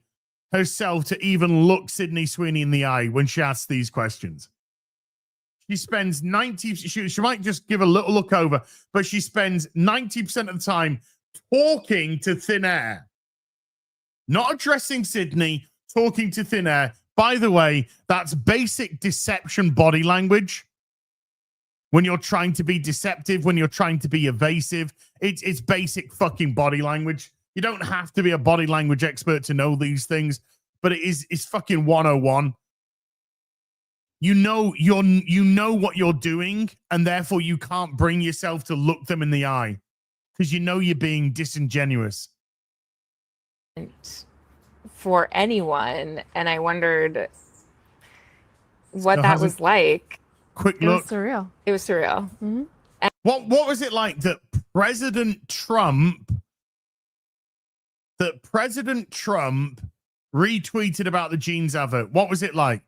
herself to even look Sydney Sweeney in the eye when she asks these questions. She spends she might just give a little look over, but she spends 90% of the time talking to thin air. Not addressing Sydney, talking to thin air. By the way, that's basic deception body language. When you're trying to be deceptive, when you're trying to be evasive, it's basic fucking body language. You don't have to be a body language expert to know these things, but it's fucking 101. You know what you're doing, and therefore you can't bring yourself to look them in the eye because you know you're being disingenuous. For anyone, and I wondered what Still that hasn't- was like. Quick It was look. surreal. It was surreal. Mm-hmm. What was it like that President Trump retweeted about the jeans advert? What was it like?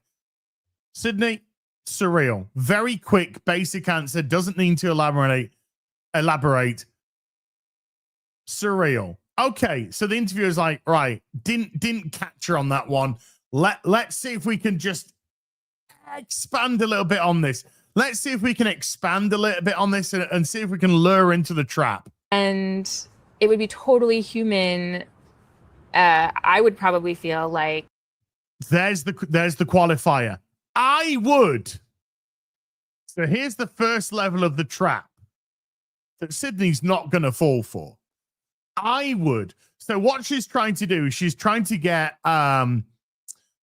Sydney, surreal. Very quick, basic answer. Doesn't need to elaborate. Surreal. Okay, so the interviewer's like, right, didn't catch her on that one. Let's see if we can just expand a little bit on this. Let's see if we can expand a little bit on this and see if we can lure into the trap. And it would be totally human. I would probably feel like There's the qualifier. I would. So here's the first level of the trap that Sydney's not going to fall for. I would. So what she's trying to do, she's trying to get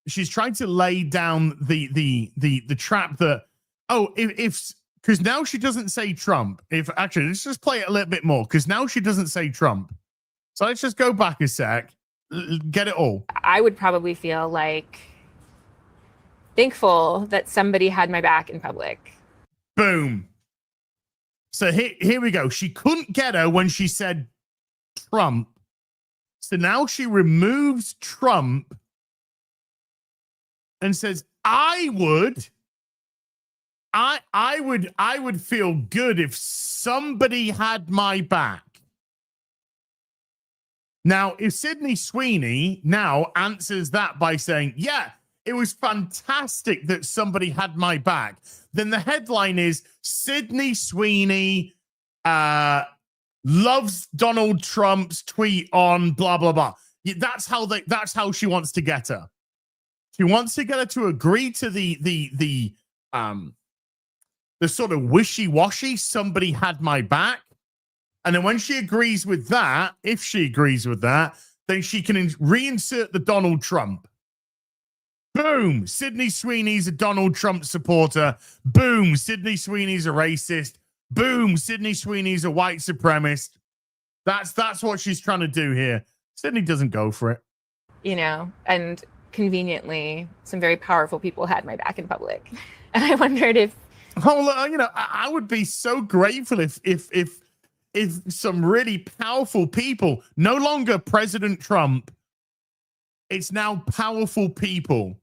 she's trying to lay down the trap that, if because now she doesn't say Trump. If actually, let's just play it a little bit more, because now she doesn't say Trump. So let's just go back a sec, get it all. I would probably feel like thankful that somebody had my back in public. Boom. So here we go. She couldn't get her when she said Trump. So now she removes Trump and says, I would feel good if somebody had my back. Now, if Sydney Sweeney now answers that by saying, yeah, it was fantastic that somebody had my back, then the headline is Sydney Sweeney loves Donald Trump's tweet on blah, blah, blah. That's how she wants to get her. She wants to get her to agree to the sort of wishy-washy, somebody had my back. And then when she agrees with that, if she agrees with that, then she can reinsert the Donald Trump. Boom. Sydney Sweeney's a Donald Trump supporter. Boom. Sydney Sweeney's a racist. Boom. Sydney Sweeney's a white supremacist. That's what she's trying to do here. Sydney doesn't go for it. You know, and conveniently, some very powerful people had my back in public. And I wondered if... Oh, you know, I would be so grateful if some really powerful people, no longer President Trump, it's now powerful people.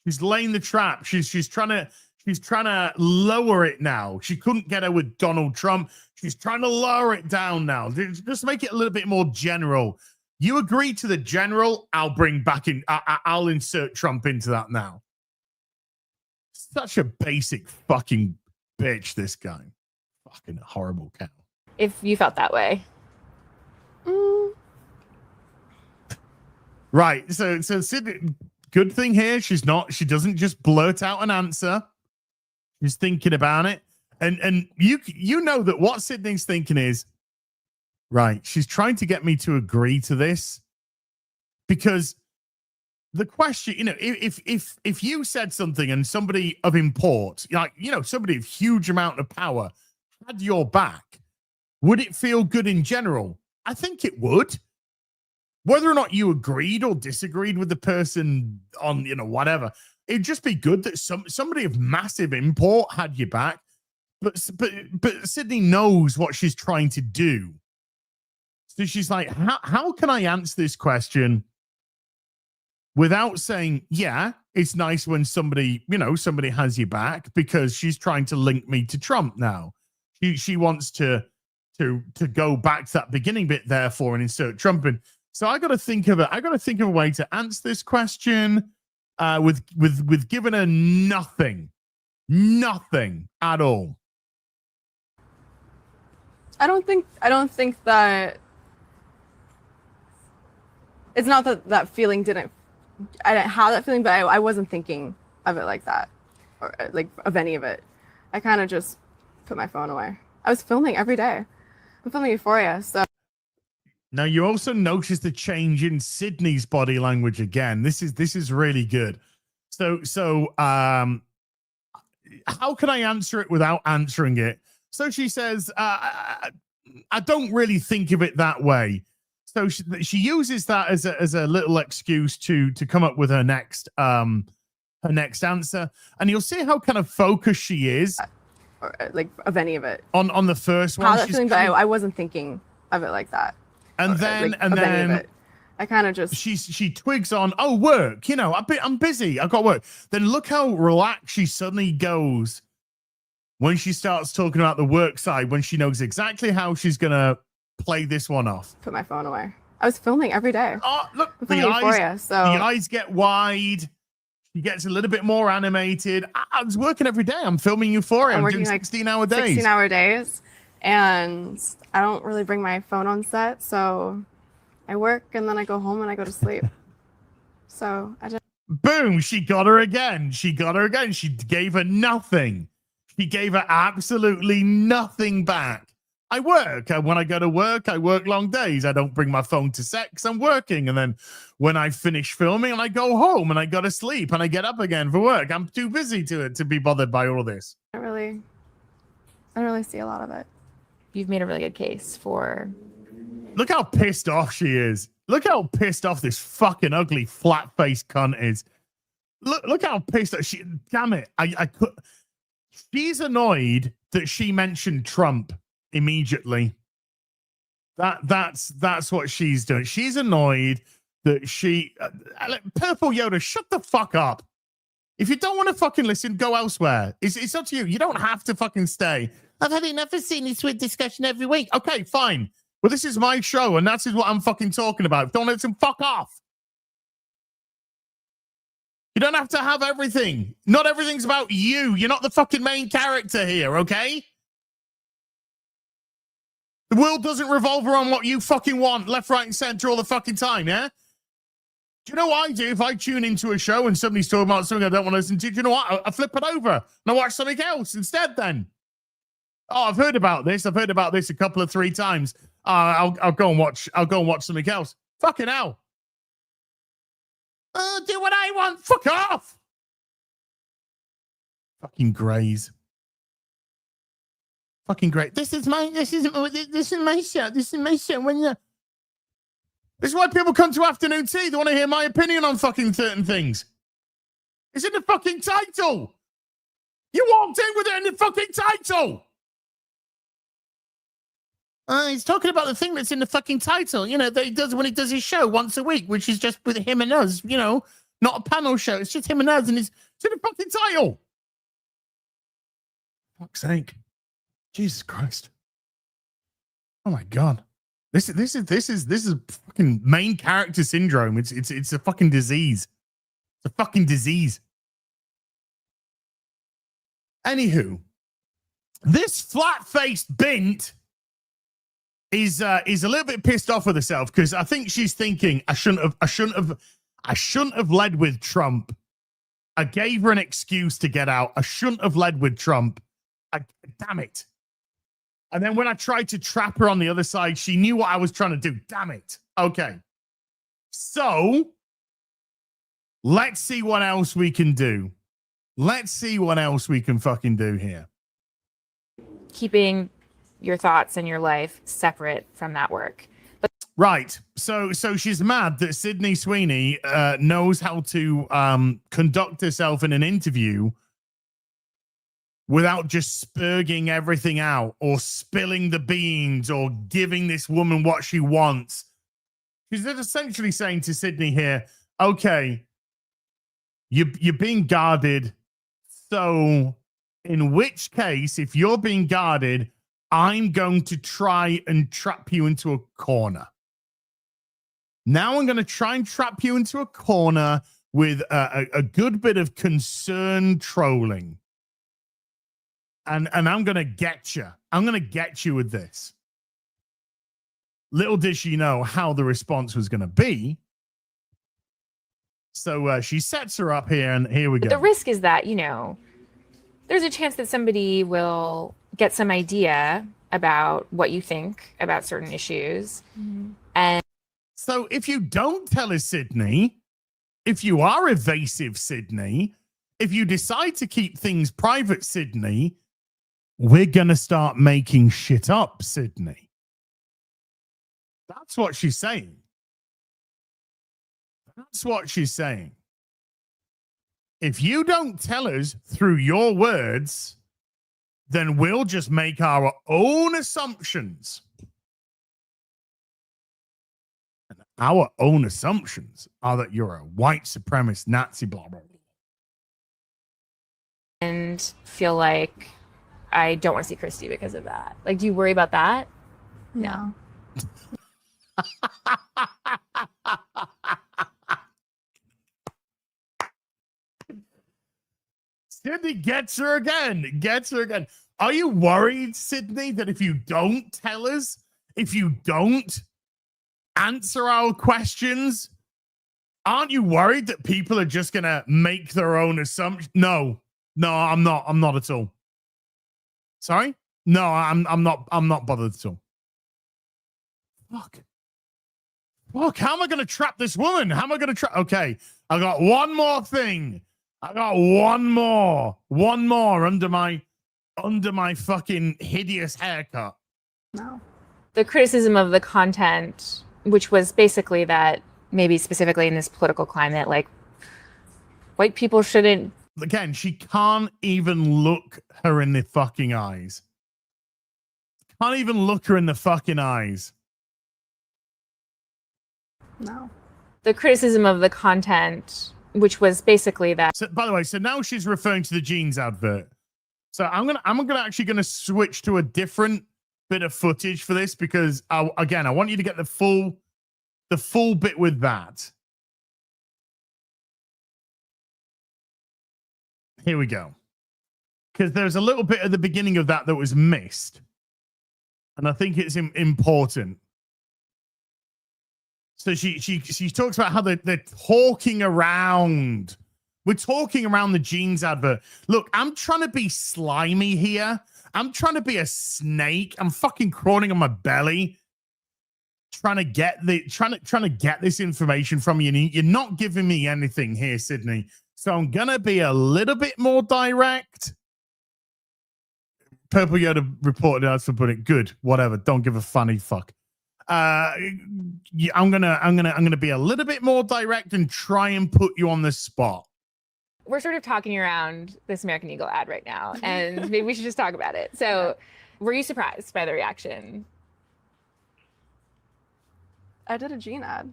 She's laying the trap. She's trying to lower it now. She couldn't get her with Donald Trump. She's trying to lower it down now. Just make it a little bit more general. You agree to the general, I'll bring back in. I'll insert Trump into that now. Such a basic fucking bitch, this guy. Fucking horrible cow. If you felt that way. Right. So Sid, good thing here. She doesn't just blurt out an answer. She's thinking about it. And you know that what Sydney's thinking is, right, she's trying to get me to agree to this. Because the question, you know, if you said something and somebody of import, like, you know, somebody of huge amount of power had your back, would it feel good in general? I think it would. Whether or not you agreed or disagreed with the person on, you know, whatever, it'd just be good that somebody of massive import had your back. But Sydney knows what she's trying to do. So she's like, how can I answer this question without saying, yeah, it's nice when somebody has your back, because she's trying to link me to Trump now. She wants to go back to that beginning bit, therefore, and insert Trump in. So I got to think of a way to answer this question with giving her nothing at all. I don't think that it's not that feeling I didn't have that feeling, but I wasn't thinking of it like that, or like of any of it. I kind of just put my phone away. I was filming every day. I'm filming Euphoria, so. Now you also notice the change in Sydney's body language again. This is really good. So how can I answer it without answering it? So she says, I don't really think of it that way. So she uses that as a little excuse to come up with her next answer, and you'll see how kind of focused she is, or like of any of it on the first one. How that feeling, but I wasn't thinking of it like that. And then I kind of just she twigs on, oh, work, you know, I'm busy, I've got work. Then look how relaxed she suddenly goes when she starts talking about the work side, when she knows exactly how she's gonna play this one off. Put my phone away. I was filming every day. Oh, look, the eyes get wide. She gets a little bit more animated. I was working every day. I'm filming Euphoria. I'm doing 16-hour days. 16-hour days. And I don't really bring my phone on set. So I work and then I go home and I go to sleep. So I just... Boom. She got her again. She gave her nothing. She gave her absolutely nothing back. I work. When I go to work, I work long days. I don't bring my phone to set because I'm working. And then when I finish filming, and I go home and I go to sleep and I get up again for work. I'm too busy to be bothered by all this. I don't really see a lot of it. You've made a really good case for... Look how pissed off she is. Look how pissed off this fucking ugly flat-faced cunt is. Look how pissed off she... Damn it. I could... She's annoyed that she mentioned Trump immediately. That's what she's doing. She's annoyed that Purple Yoda, shut the fuck up. If you don't want to fucking listen, go elsewhere. It's up to you. You don't have to fucking stay. I've had enough of seeing this weird discussion every week. Okay, fine. Well, this is my show, and that's what I'm fucking talking about. Don't listen, fuck off. You don't have to have everything. Not everything's about you. You're not the fucking main character here, okay? The world doesn't revolve around what you fucking want, left, right, and center all the fucking time, yeah? Do you know what I do if I tune into a show and somebody's talking about something I don't want to listen to? Do you know what? I flip it over and I watch something else instead then. Oh, I've heard about this. I've heard about this a couple of 3 times. I'll go and watch something else. Fucking hell. Do what I want. Fuck off. Fucking Greys. Fucking great. This is my show. This is my show. This is why people come to afternoon tea. They want to hear my opinion on fucking certain things. It's in the fucking title. You walked in with it in the fucking title. He's talking about the thing that's in the fucking title. You know, that he does when he does his show once a week, which is just with him and us, you know, not a panel show. It's just him and us, and it's in the fucking title. Fuck's sake. Jesus Christ. Oh my God. This is fucking main character syndrome. It's a fucking disease. It's a fucking disease. Anywho, this flat-faced bint is a little bit pissed off with herself because I think she's thinking I shouldn't have led with Trump. I gave her an excuse to get out. I shouldn't have led with Trump. Damn it. And then when I tried to trap her on the other side, she knew what I was trying to do. Damn it. Okay. So let's see what else we can do. Let's see what else we can fucking do here. Keeping your thoughts and your life separate from that work. But right. So she's mad that Sydney Sweeney knows how to conduct herself in an interview without just spurging everything out or spilling the beans or giving this woman what she wants. She's essentially saying to Sydney here, okay, you're being guarded. So in which case, if you're being guarded, I'm going to try and trap you into a corner. Now I'm going to try and trap you into a corner with a good bit of concerned trolling. And I'm going to get you. I'm going to get you with this. Little did she know how the response was going to be. So she sets her up here, and here we go. the risk is that, you know, there's a chance that somebody will get some idea about what you think about certain issues. Mm-hmm. And so if you don't tell us, Sydney, if you are evasive, Sydney, if you decide to keep things private, Sydney, we're going to start making shit up, Sydney. That's what she's saying. That's what she's saying. If you don't tell us through your words, then we'll just make our own assumptions. And our own assumptions are that you're a white supremacist Nazi, blah, blah, blah. And feel like I don't want to see Christy because of that. Like, do you worry about that? No. Sydney gets her again. Gets her again. Are you worried, Sydney, that if you don't tell us, if you don't answer our questions, aren't you worried that people are just going to make their own assumptions? No, I'm not. I'm not at all. Sorry? No, I'm not bothered at all. Fuck. How am I going to trap this woman? How am I going to trap? Okay, I got one more thing. I got one more under my fucking hideous haircut. No. The criticism of the content, which was basically that maybe specifically in this political climate, like white people shouldn't. Again, she can't even look her in the fucking eyes. Can't even look her in the fucking eyes. No. The criticism of the content, which was basically that. So, by the way, so now she's referring to the jeans advert. So I'm gonna switch to a different bit of footage for this because I want you to get the full bit with that. Here we go. Because there's a little bit at the beginning of that was missed, and I think it's important. So she talks about how they're talking around. We're talking around the jeans advert. Look, I'm trying to be slimy here. I'm trying to be a snake. I'm fucking crawling on my belly, trying to get this information from you. And you're not giving me anything here, Sydney. So I'm gonna be a little bit more direct. Purple Yoda reported us for putting good. Whatever. Don't give a funny fuck. I'm gonna be a little bit more direct and try and put you on the spot. We're sort of talking around this American Eagle ad right now, and maybe we should just talk about it. So, were you surprised by the reaction? I did a jean ad.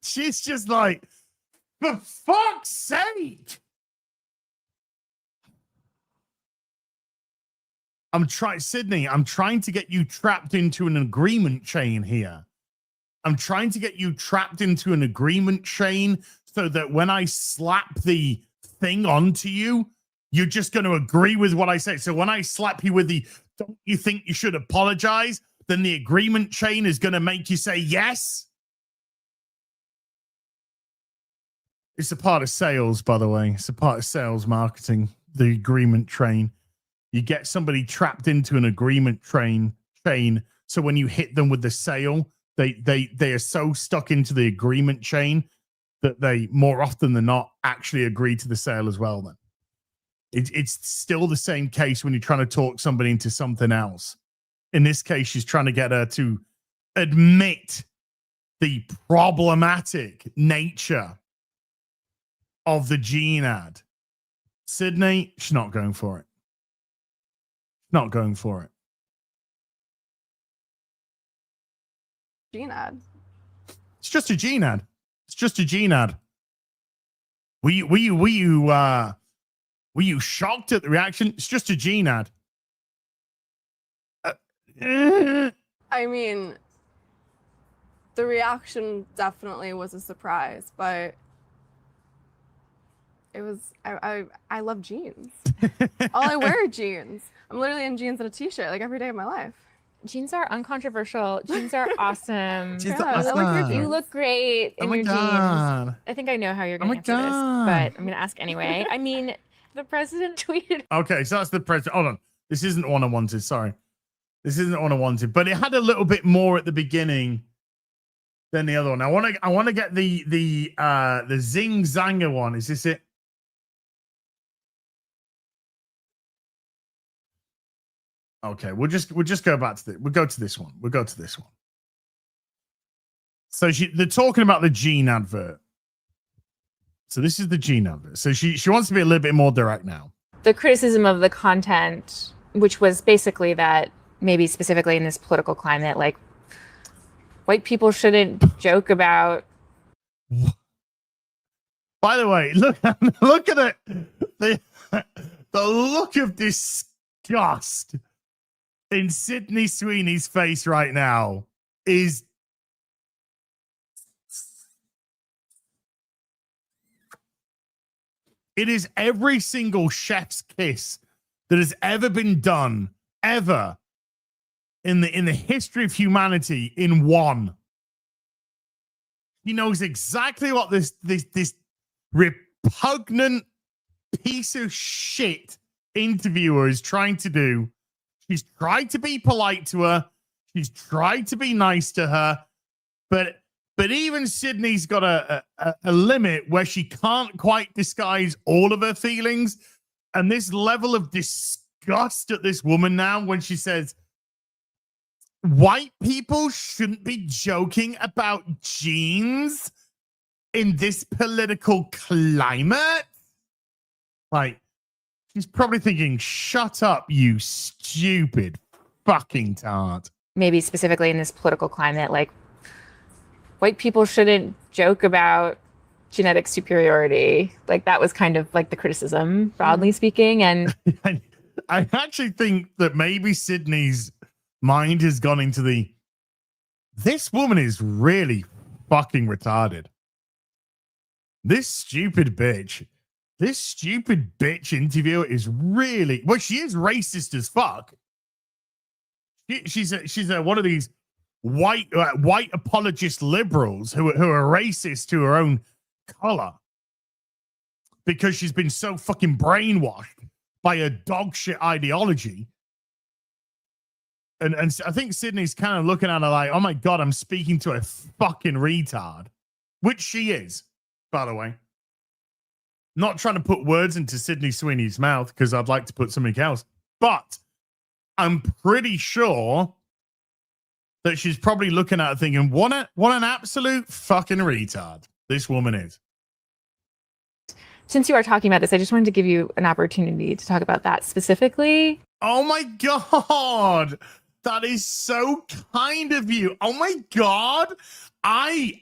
She's just like, for fuck's sake. Sydney, I'm trying to get you trapped into an agreement chain here. I'm trying to get you trapped into an agreement chain so that when I slap the thing onto you, you're just going to agree with what I say. So when I slap you with the, don't you think you should apologize? Then the agreement chain is going to make you say yes. It's a part of sales, by the way. It's a part of sales marketing, the agreement train. You get somebody trapped into an agreement chain. So when you hit them with the sale, they are so stuck into the agreement chain that they more often than not actually agree to the sale as well. Then it's still the same case when you're trying to talk somebody into something else. In this case, she's trying to get her to admit the problematic nature of the jean ad. Sydney, she's not going for it. Not going for it. Jean ad. It's just a jean ad. It's just a jean ad. Were you shocked at the reaction? It's just a jean ad. I mean, the reaction definitely was a surprise, but it was, I love jeans. All I wear are jeans. I'm literally in jeans and a t-shirt like every day of my life. Jeans are uncontroversial. Jeans are awesome. Jeans Yeah, are I like your awesome. You look great in Oh my your God. jeans. I think I know how you're going my to answer this, God. but I'm going to ask anyway. I mean, the president tweeted. Okay, so that's the president. Hold on. This isn't one I wanted. Sorry. This isn't one I wanted, but it had a little bit more at the beginning than the other one. I want to get the Zing Zanger one. Is this it? Okay, we'll just go back to we'll go to this one. We'll go to this one. So they're talking about the Gene advert. So this is the Gene advert. So she wants to be a little bit more direct now. The criticism of the content, which was basically that maybe specifically in this political climate, like white people shouldn't joke about. By the way, look at it. The look of disgust in Sydney Sweeney's face right now is it is every single chef's kiss that has ever been done ever in the history of humanity in one. He knows exactly what this repugnant piece of shit interviewer is trying to do. She's tried to be polite to her. She's tried to be nice to her. But even Sydney's got a limit where she can't quite disguise all of her feelings. And this level of disgust at this woman now when she says, white people shouldn't be joking about jeans in this political climate. Like, she's probably thinking, shut up, you stupid fucking tart. maybe specifically in this political climate, like white people shouldn't joke about genetic superiority. Like that was kind of like the criticism, broadly speaking. And I actually think that maybe Sydney's mind has gone into this woman is really fucking retarded. This stupid bitch interviewer is really, well, she is racist as fuck. She's one of these white apologist liberals who are racist to her own color because she's been so fucking brainwashed by a dog shit ideology. And I think Sydney's kind of looking at her like, oh my God, I'm speaking to a fucking retard, which she is, by the way. Not trying to put words into Sydney Sweeney's mouth because I'd like to put something else, but I'm pretty sure that she's probably looking at it thinking, what an absolute fucking retard this woman is. Since you are talking about this, I just wanted to give you an opportunity to talk about that specifically. Oh my God. That is so kind of you. Oh my God. I,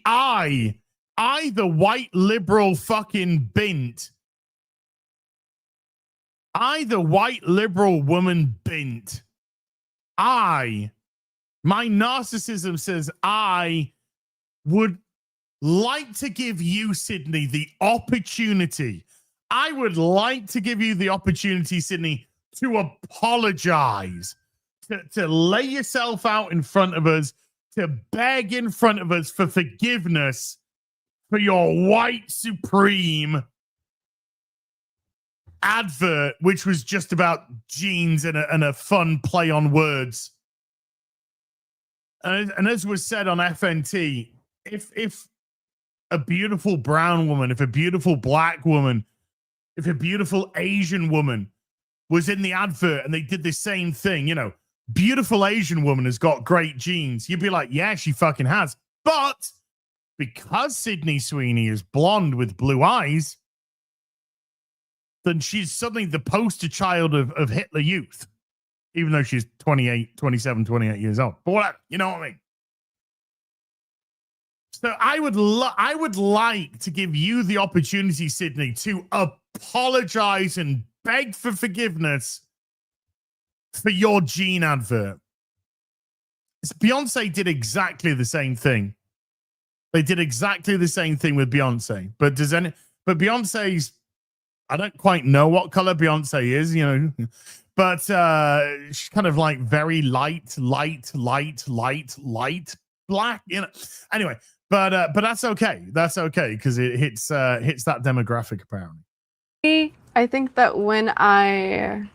the white liberal fucking bint. I, the white liberal woman bint. My narcissism says I would like to give you, Sydney, the opportunity. I would like to give you the opportunity, Sydney, to apologize, to lay yourself out in front of us, to beg in front of us for forgiveness for your white supreme advert, which was just about jeans and a fun play on words. And as was said on FNT, if a beautiful brown woman, if a beautiful black woman, if a beautiful Asian woman was in the advert and they did the same thing, you know, beautiful Asian woman has got great genes, you'd be like, yeah, she fucking has. But because Sydney Sweeney is blonde with blue eyes, then she's suddenly the poster child of Hitler Youth, even though she's 27, 28 years old. But whatever, you know what I mean? So I would like to give you the opportunity, Sydney, to apologize and beg for forgiveness for your gene advert. Beyonce did exactly the same thing. They did exactly the same thing with Beyonce. But Beyonce's, I don't quite know what color Beyonce is, you know, but she's kind of like very light black, you know. Anyway, but that's okay. That's okay because it hits that demographic apparently. I think that when I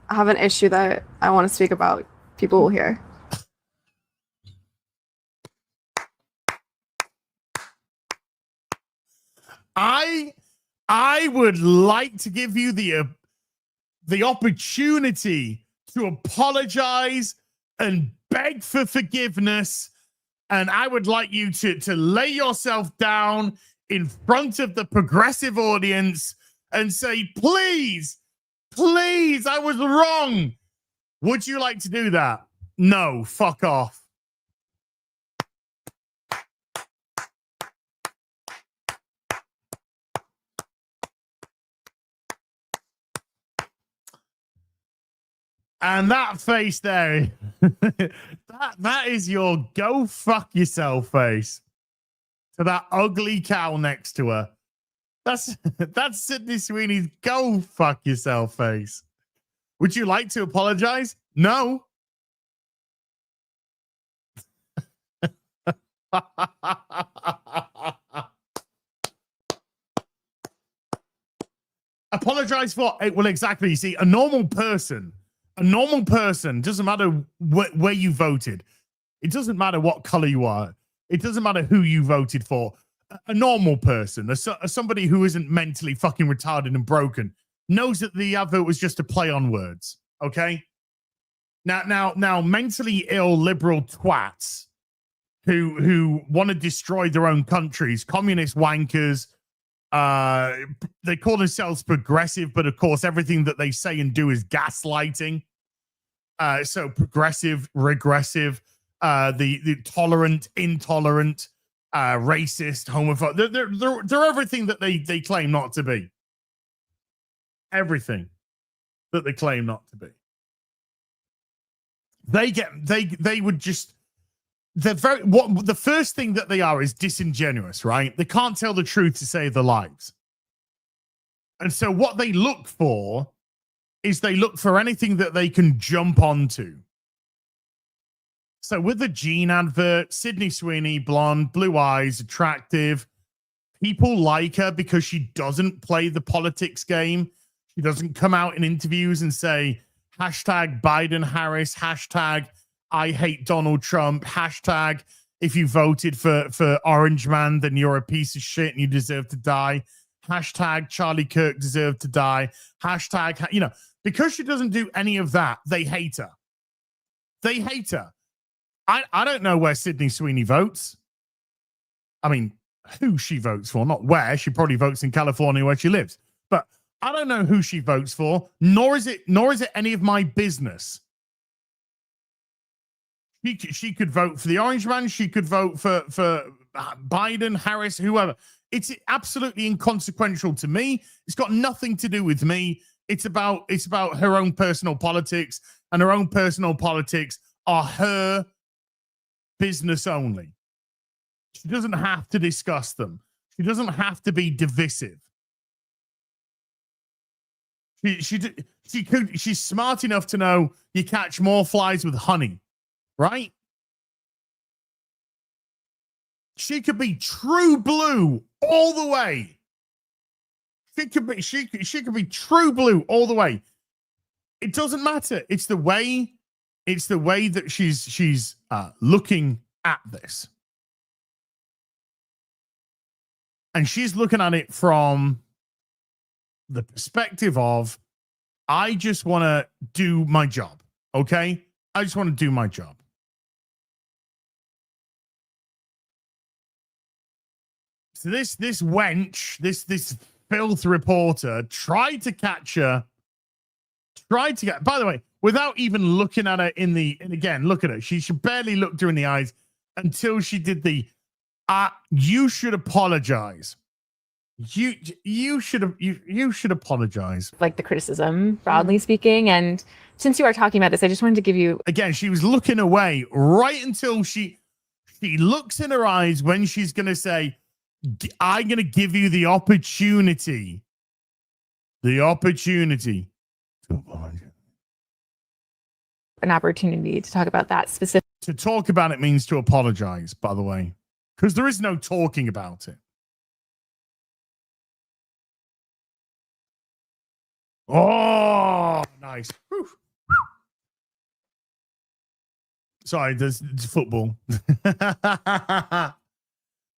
have an issue that I want to speak about, people will hear. I would like to give you the opportunity to apologize and beg for forgiveness. And I would like you to lay yourself down in front of the progressive audience and say, please, I was wrong. Would you like to do that? No, fuck off. And that face there, that is your go fuck yourself face to that ugly cow next to her. That's Sydney Sweeney's go fuck yourself face. Would you like to apologize? No. Apologize for it. Well, exactly. You see, a normal person doesn't matter where you voted. It doesn't matter what color you are. It doesn't matter who you voted for. A normal person, somebody who isn't mentally fucking retarded and broken, knows that the advert was just a play on words. Okay. Now, mentally ill liberal twats who want to destroy their own countries, communist wankers. They call themselves progressive, but of course, everything that they say and do is gaslighting. So progressive, regressive, the tolerant, intolerant, racist, homophobic. They're everything that they claim not to be. Everything that they claim not to be. They would just the first thing that they are is disingenuous, right? They can't tell the truth to save their lives. And so what they look for is they look for anything that they can jump onto. So with the Jean advert, Sydney Sweeney, blonde, blue eyes, attractive. People like her because she doesn't play the politics game. She doesn't come out in interviews and say, hashtag Biden Harris, hashtag I hate Donald Trump, hashtag if you voted for Orange Man, then you're a piece of shit and you deserve to die. Hashtag Charlie Kirk deserved to die. Hashtag, because she doesn't do any of that, they hate her. They hate her. I don't know where Sydney Sweeney votes. I mean, who she votes for, not where. She probably votes in California where she lives. But I don't know who she votes for, nor is it any of my business. She could vote for the Orange Man. She could vote for Biden, Harris, whoever. It's absolutely inconsequential to me. It's got nothing to do with me. It's about her own personal politics, and her own personal politics are her business only. She doesn't have to discuss them. She doesn't have to be divisive. She's smart enough to know you catch more flies with honey, right? She could be true blue all the way. She could be true blue all the way. It doesn't matter. It's the way that she's looking at this. And she's looking at it from the perspective of, I just want to do my job. Okay? I just want to do my job. So this wench, this filth reporter tried to catch her. By the way, without even looking at her and again, look at her. She barely looked her in the eyes until she did the, you should apologize. You should apologize. Like the criticism, broadly speaking. And since you are talking about this, I just wanted to give you... Again, she was looking away right until she looks in her eyes when she's going to say, I'm going to give you the opportunity. The opportunity to apologize. An opportunity to talk about that specific. To talk about it means to apologize, by the way, because there is no talking about it. Oh, nice. Whew. Sorry, there's football.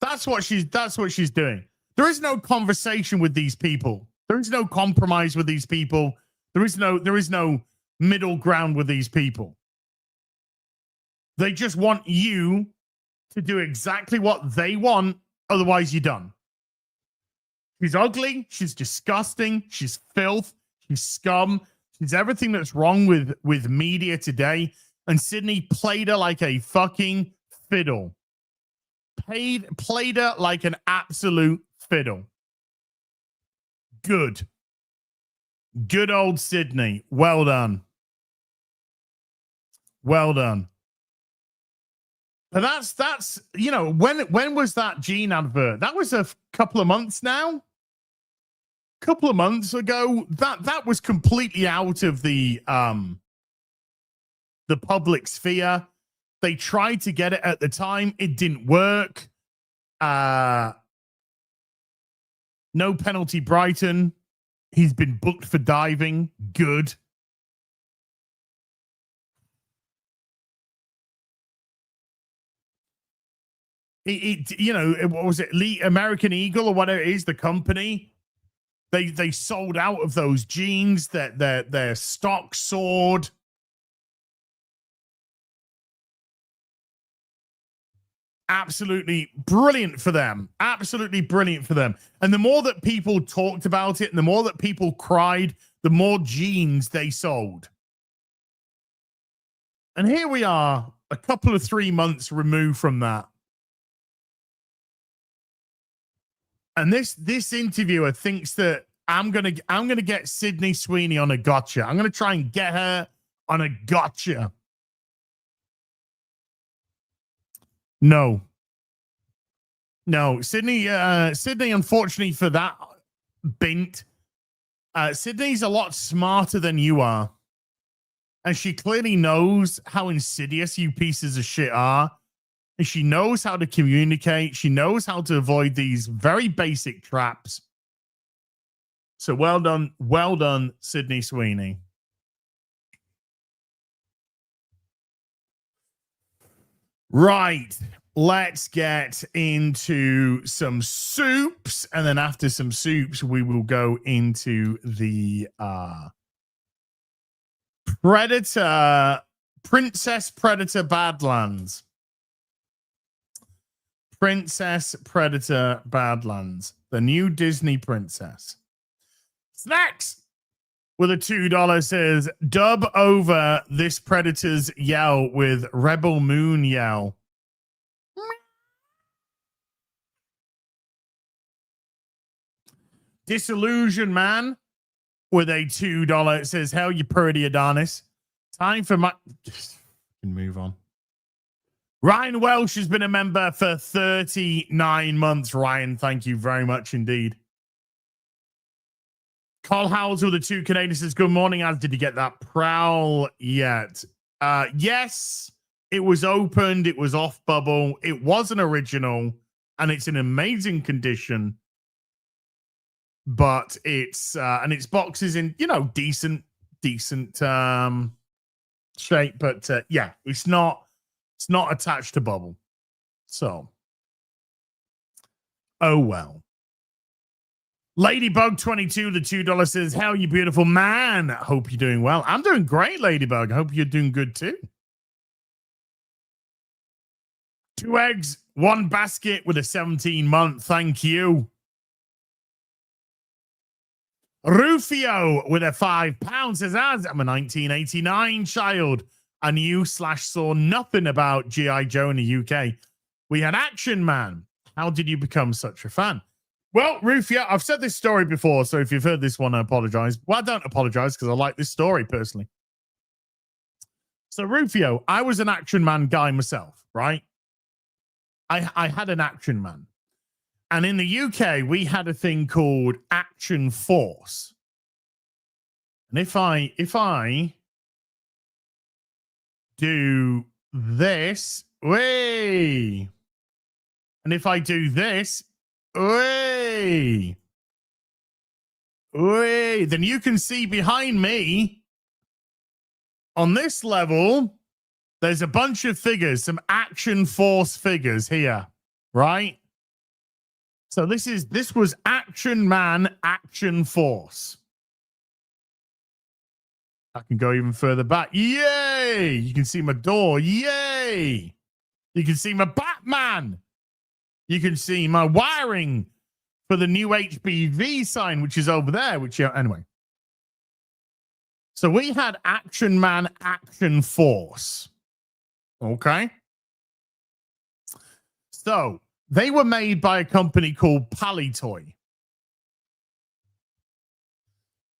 That's what she's doing. There is no conversation with these people. There is no compromise with these people. There is no middle ground with these people. They just want you to do exactly what they want. Otherwise, you're done. She's ugly. She's disgusting. She's filth. She's scum. She's everything that's wrong with media today. And Sydney played her like a fucking fiddle. Played her like an absolute fiddle. Good old Sydney. Well done. Well done. But that's when was that Jean advert? That was a couple of months now. Couple of months ago. That was completely out of the public sphere. They tried to get it at the time. It didn't work. No penalty, Brighton. He's been booked for diving. Good. What was it? American Eagle or whatever it is, the company. They sold out of those jeans. Their stock soared. Absolutely brilliant for them. Absolutely brilliant for them. And the more that people talked about it and the more that people cried, the more jeans they sold. And here we are, a couple of 3 months removed from that. And this interviewer thinks that I'm gonna get Sydney Sweeney on a gotcha. I'm gonna try and get her on a gotcha. No, Sydney. Sydney, unfortunately for that bint, Sydney's a lot smarter than you are, and she clearly knows how insidious you pieces of shit are. And she knows how to communicate. She knows how to avoid these very basic traps. So well done, Sydney Sweeney. Right, let's get into some soups. And then after some soups, we will go into the Princess Predator Badlands. Princess Predator Badlands, the new Disney princess. Snacks with a $2 says, dub over this Predator's yell with Rebel Moon yell. Disillusion Man with a $2 says, hell, you pretty Adonis. Time for my... Move on. Ryan Welsh has been a member for 39 months. Ryan, thank you very much indeed. Carl Howells with the 2 Canadian says, good morning. As did you get that prowl yet? Yes, it was opened. It was off bubble. It was an original and it's in amazing condition. But it's, and its box is in, decent shape. But yeah, it's not attached to bubble. So, oh well. Ladybug22, the $2 says, hell, you beautiful man. Hope you're doing well. I'm doing great, Ladybug. Hope you're doing good too. 2 eggs, 1 basket with a 17-month. Thank you. Rufio with a £5 says, as I'm a 1989 child. I knew/saw nothing about G.I. Joe in the UK. We had Action Man. How did you become such a fan? Well, Rufio, I've said this story before, so if you've heard this one, I apologize. Well, I don't apologize because I like this story personally. So, Rufio, I was an Action Man guy myself, right? I had an Action Man. And in the UK, we had a thing called Action Force. And if I do this, way, and if I do this, way, then you can see behind me on this level, there's a bunch of figures, some Action Force figures here, right? So this was Action Man, Action Force. I can go even further back. Yay! You can see my door. Yay! You can see my Batman. You can see my wiring for the new HBV sign, which is over there. Anyway. So we had Action Man, Action Force. Okay. So they were made by a company called Palitoy.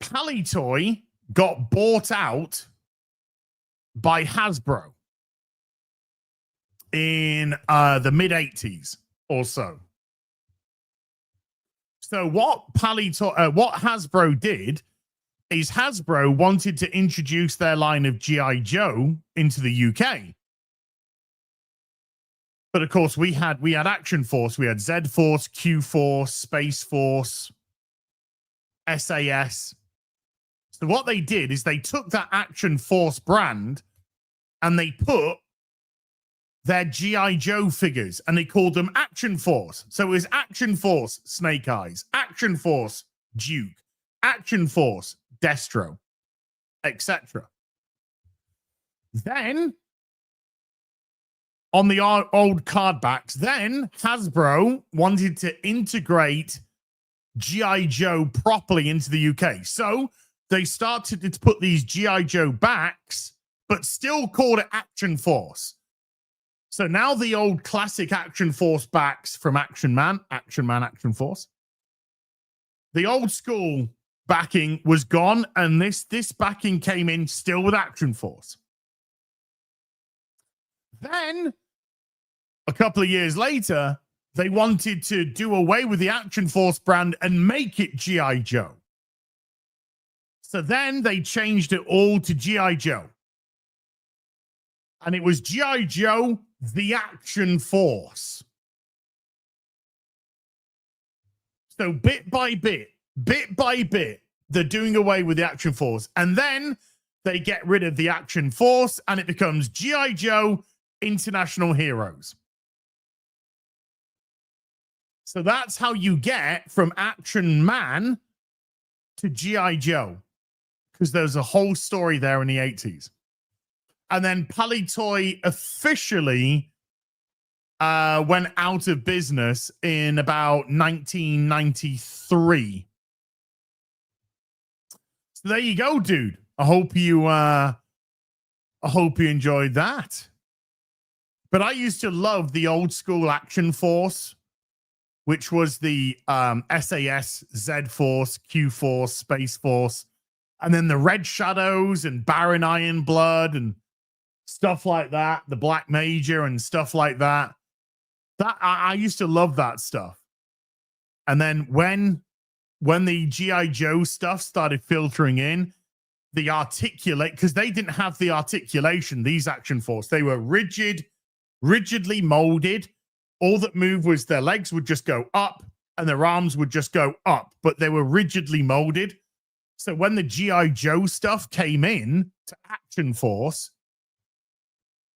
Palitoy got bought out by Hasbro in the mid-80s or so. So what Hasbro did is Hasbro wanted to introduce their line of G.I. Joe into the UK. But of course, we had Action Force, we had Z Force, Q Force, Space Force, SAS. So what they did is they took that Action Force brand and they put their G.I. Joe figures and they called them Action Force. So it was Action Force Snake Eyes, Action Force Duke, Action Force Destro, etc. Then on the old card backs, then Hasbro wanted to integrate G.I. Joe properly into the UK. So they started to put these G.I. Joe backs but still called it Action Force. So now the old classic Action Force backs from Action Man, Action Force. The old school backing was gone, and this backing came in still with Action Force. Then, a couple of years later, they wanted to do away with the Action Force brand and make it G.I. Joe. So then they changed it all to G.I. Joe. And it was G.I. Joe, the Action Force. So bit by bit, they're doing away with the Action Force. And then they get rid of the Action Force and it becomes G.I. Joe International Heroes. So that's how you get from Action Man to G.I. Joe. Because there's a whole story there in the 80s. And then Palitoy officially went out of business in about 1993. So there you go, dude. I hope you enjoyed that. But I used to love the old school Action Force, which was the SAS, Z Force, Q Force, Space Force, and then the Red Shadows and Baron Ironblood and stuff like that, the Black Major and stuff like that. I used to love that stuff. And then when the G.I. Joe stuff started filtering in, the articulate, because they didn't have the articulation, these Action Force, they were rigidly molded. All that moved was their legs would just go up and their arms would just go up, but they were rigidly molded. So when the G.I. Joe stuff came in to Action Force,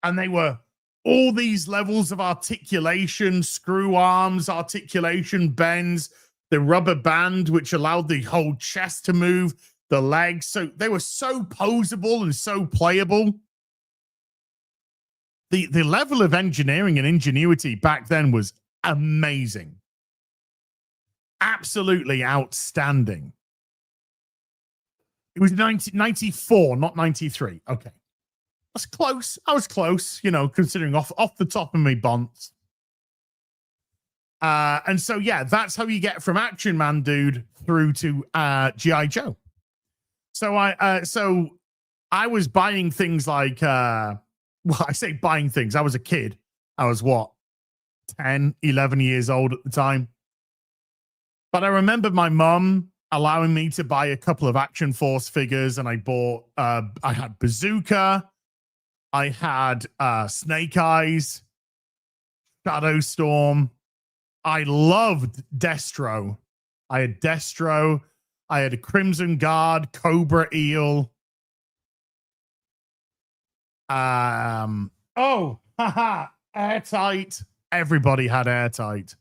and they were all these levels of articulation, screw arms, articulation bends, the rubber band, which allowed the whole chest to move, the legs. So they were so posable and so playable. The level of engineering and ingenuity back then was amazing. Absolutely outstanding. It was 1994, not 93. Okay. That's close. I was close, considering off the top of my bonds. And so, yeah, that's how you get from Action Man dude through to G.I. Joe. So I was buying things like, I say buying things. I was a kid. I was 10, 11 years old at the time. But I remember my mum allowing me to buy a couple of Action Force figures, and I bought, I had Bazooka, I had Snake Eyes, Shadow Storm. I loved Destro. I had Destro. I had a Crimson Guard, Cobra Eel. Airtight. Everybody had Airtight.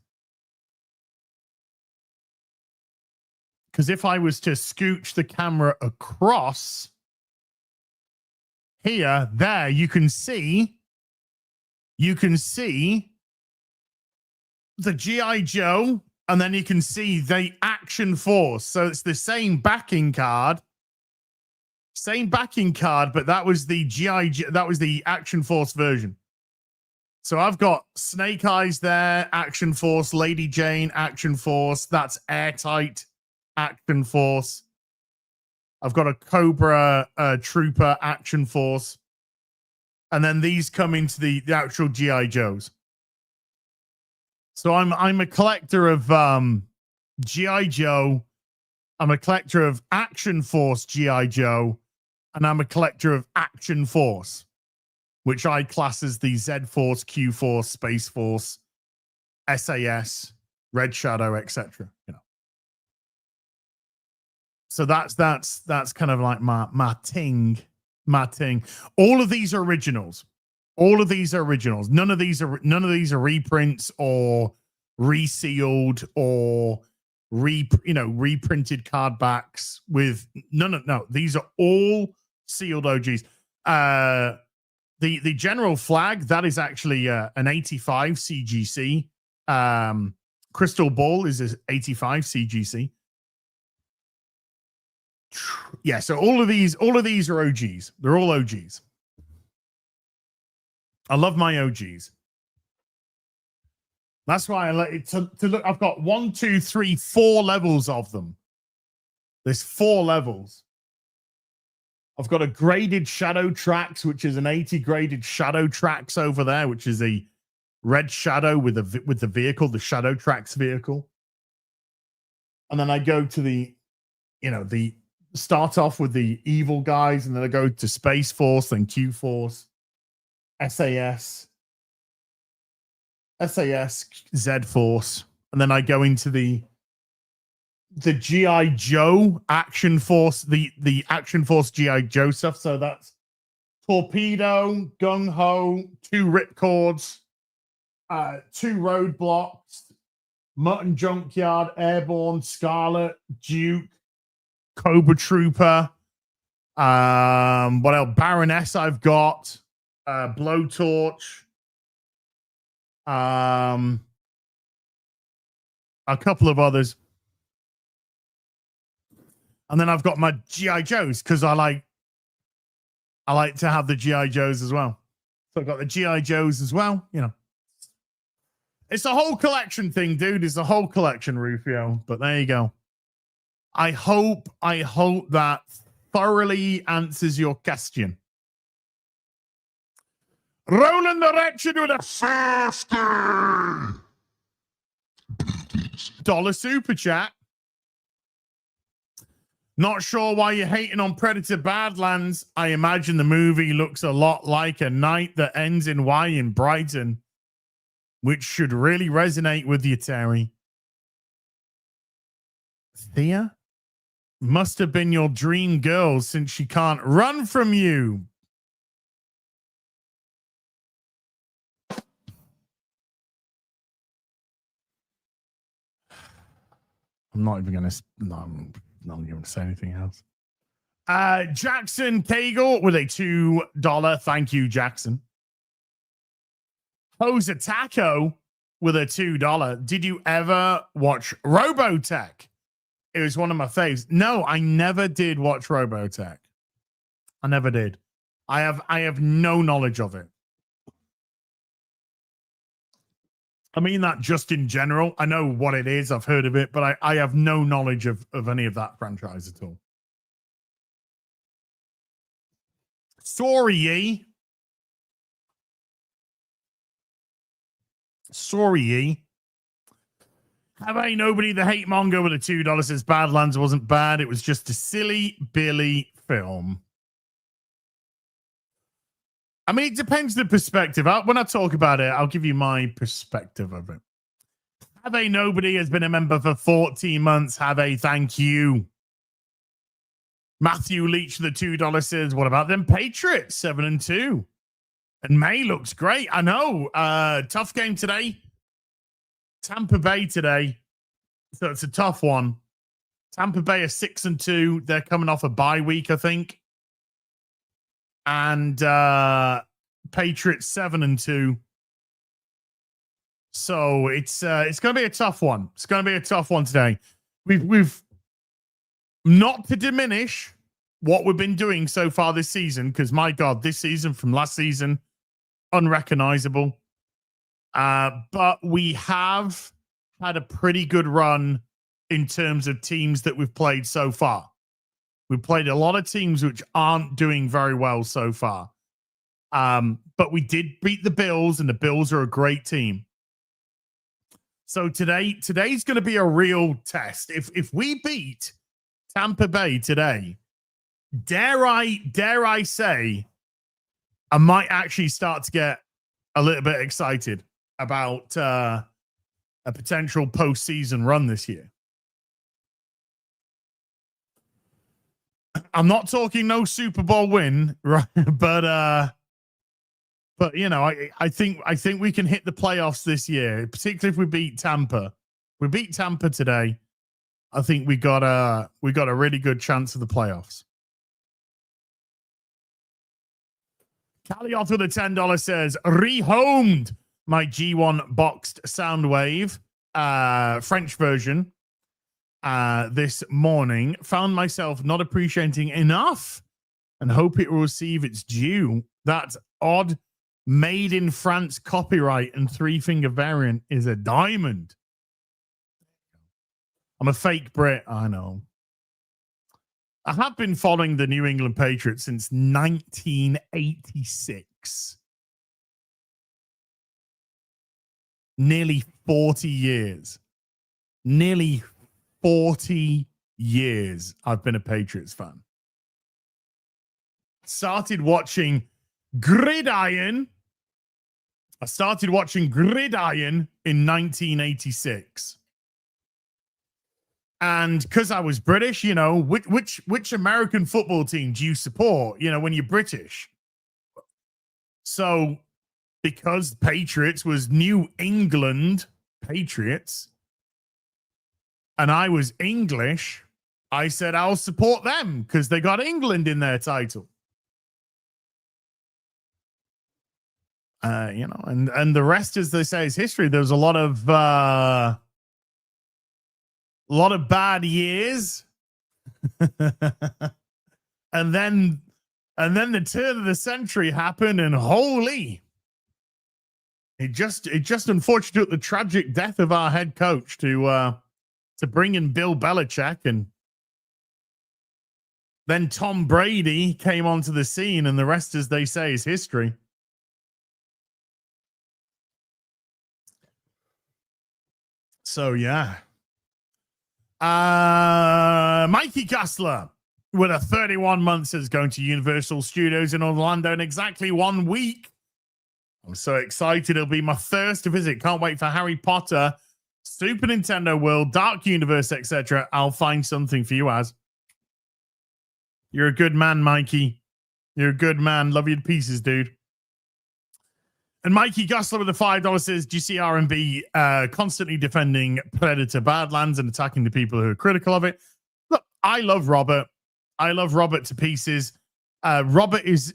Because if I was to scooch the camera across here, there, you can see the G.I. Joe, and then you can see the Action Force. So it's the same backing card, but that was the that was the Action Force version. So I've got Snake Eyes there, Action Force, Lady Jane, Action Force. That's Airtight, Action Force. I've got a Cobra Trooper, Action Force. And then these come into the actual G.I. Joes. So I'm a collector of G.I. Joe. I'm a collector of Action Force G.I. Joe. And I'm a collector of Action Force, which I class as the Z Force, Q Force, Space Force, SAS, Red Shadow, etc. So that's kind of like my ting. All of these are originals. None of these are reprints or resealed or reprinted card backs with no. These are all sealed OGs. The general flag, that is actually an 85 CGC. Crystal Ball is an 85 CGC. Yeah, so all of these are OGs. They're all OGs. I love my OGs. That's why I like it to look. I've got 1, 2, 3, 4 levels of them. There's 4 levels. I've got a graded shadow tracks, which is an 80 graded shadow tracks over there, which is a red shadow with the vehicle, the shadow tracks vehicle. And then I go to the start off with the evil guys, and then I go to Space Force, then Q Force, SAS, Z Force, and then I go into the G.I. Joe Action Force, the Action Force G.I. Joe stuff. So that's Torpedo, Gung Ho, 2 Ripcords, 2 Roadblocks, Mutton Junkyard, Airborne, Scarlet, Duke, Cobra Trooper. What else? Baroness I've got, Blowtorch. A couple of others. And then I've got my G.I. Joes because I like to have the G.I. Joes as well. So I've got the G.I. Joes as well. It's a whole collection thing, dude. It's a whole collection, Rufio. But there you go. I hope that thoroughly answers your question. Roland the Wretched with a $50 super chat. Not sure why you're hating on Predator Badlands. I imagine the movie looks a lot like A Night That Ends in Y in Brighton, which should really resonate with you, Terry. Thea must have been your dream girl since she can't run from you. I'm not even going to... No, I'm not going to say anything else. Jackson Cagle with a $2. Thank you, Jackson. Jose Taco with a $2. Did you ever watch Robotech? It was one of my faves. No, I never did watch Robotech. I never did. I have no knowledge of it. I mean that just in general. I know what it is. I've heard of it, but I have no knowledge of any of that franchise at all. Sorry. Have I nobody the hate monger with a $2 says Badlands wasn't bad. It was just a silly Billy film. I mean, it depends the perspective. When I talk about it, I'll give you my perspective of it. Have a nobody has been a member for 14 months. Have a thank you. Matthew Leach, the $2 says, what about them Patriots? 7-2. And May looks great. I know. Tough game today. Tampa Bay today. So it's a tough one. Tampa Bay are 6-2. They're coming off a bye week, I think. And Patriots 7-2. So it's going to be a tough one. It's going to be a tough one today. We've not to diminish what we've been doing so far this season, because my God, this season from last season, unrecognizable. But we have had a pretty good run in terms of teams that we've played so far. We've played a lot of teams which aren't doing very well so far. But we did beat the Bills, and the Bills are a great team. So today's going to be a real test. If we beat Tampa Bay today, dare I say, I might actually start to get a little bit excited about a potential postseason run this year. I'm not talking no Super Bowl win, right? But you know, I think we can hit the playoffs this year, particularly if we beat Tampa. If we beat Tampa today, I think we got a really good chance of the playoffs. Calioth with a $10 says, rehomed my G1 boxed Soundwave French version this morning. Found myself not appreciating enough and hope it will receive its due. That odd Made in France copyright and 3-finger variant is a diamond. I'm a fake Brit, I know. I have been following the New England Patriots since 1986. Nearly 40 years. Nearly 40 years I've been a Patriots fan. Started watching Gridiron. I started watching Gridiron in 1986. And because I was British, you know, which American football team do you support, you know, when you're British? So because Patriots was New England Patriots and I was English, I said I'll support them because they got England in their title. You know, and the rest, as they say, is history. There was a lot of bad years, and then the turn of the century happened, and holy, it just unfortunately took the tragic death of our head coach to bring in Bill Belichick, and then Tom Brady came onto the scene, and the rest, as they say, is history. So yeah. Mikey Kastler with a 31 months is going to Universal Studios in Orlando in exactly 1 week. I'm so excited. It'll be my first visit. Can't wait for Harry Potter, Super Nintendo World, Dark Universe, etc. I'll find something for you, Az. You're a good man, Mikey. You're a good man. Love you to pieces, dude. And Mikey Gosler with the $5 says, do you see R&B constantly defending Predator Badlands and attacking the people who are critical of it? Look, I love Robert. I love Robert to pieces. Robert is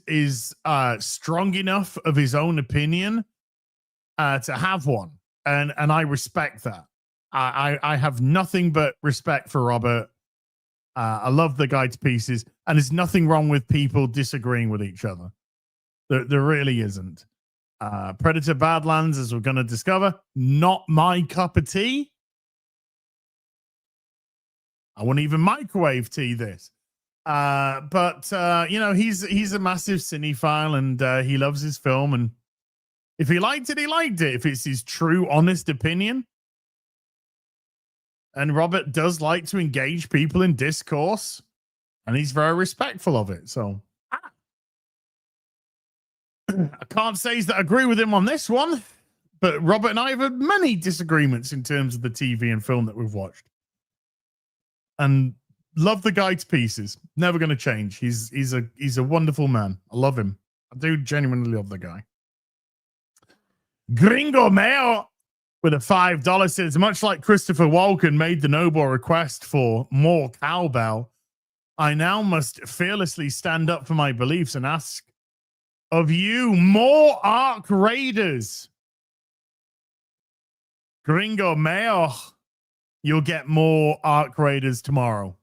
strong enough of his own opinion to have one. And I respect that. I have nothing but respect for Robert. I love the guy to pieces. And there's nothing wrong with people disagreeing with each other. There really isn't. Predator Badlands, as we're going to discover, not my cup of tea. I wouldn't even microwave tea this. But you know, he's a massive cinephile, and he loves his film. And if he liked it, he liked it. If it's his true, honest opinion. And Robert does like to engage people in discourse, and he's very respectful of it. So I can't say that I agree with him on this one, but Robert and I have had many disagreements in terms of the TV and film that we've watched. And love the guy to pieces. Never going to change. He's a wonderful man. I love him. I do genuinely love the guy. Gringo Mayo with a $5 says, much like Christopher Walken made the noble request for more cowbell, I now must fearlessly stand up for my beliefs and ask of you more Ark Raiders. Gringo Mayo, you'll get more Ark Raiders tomorrow.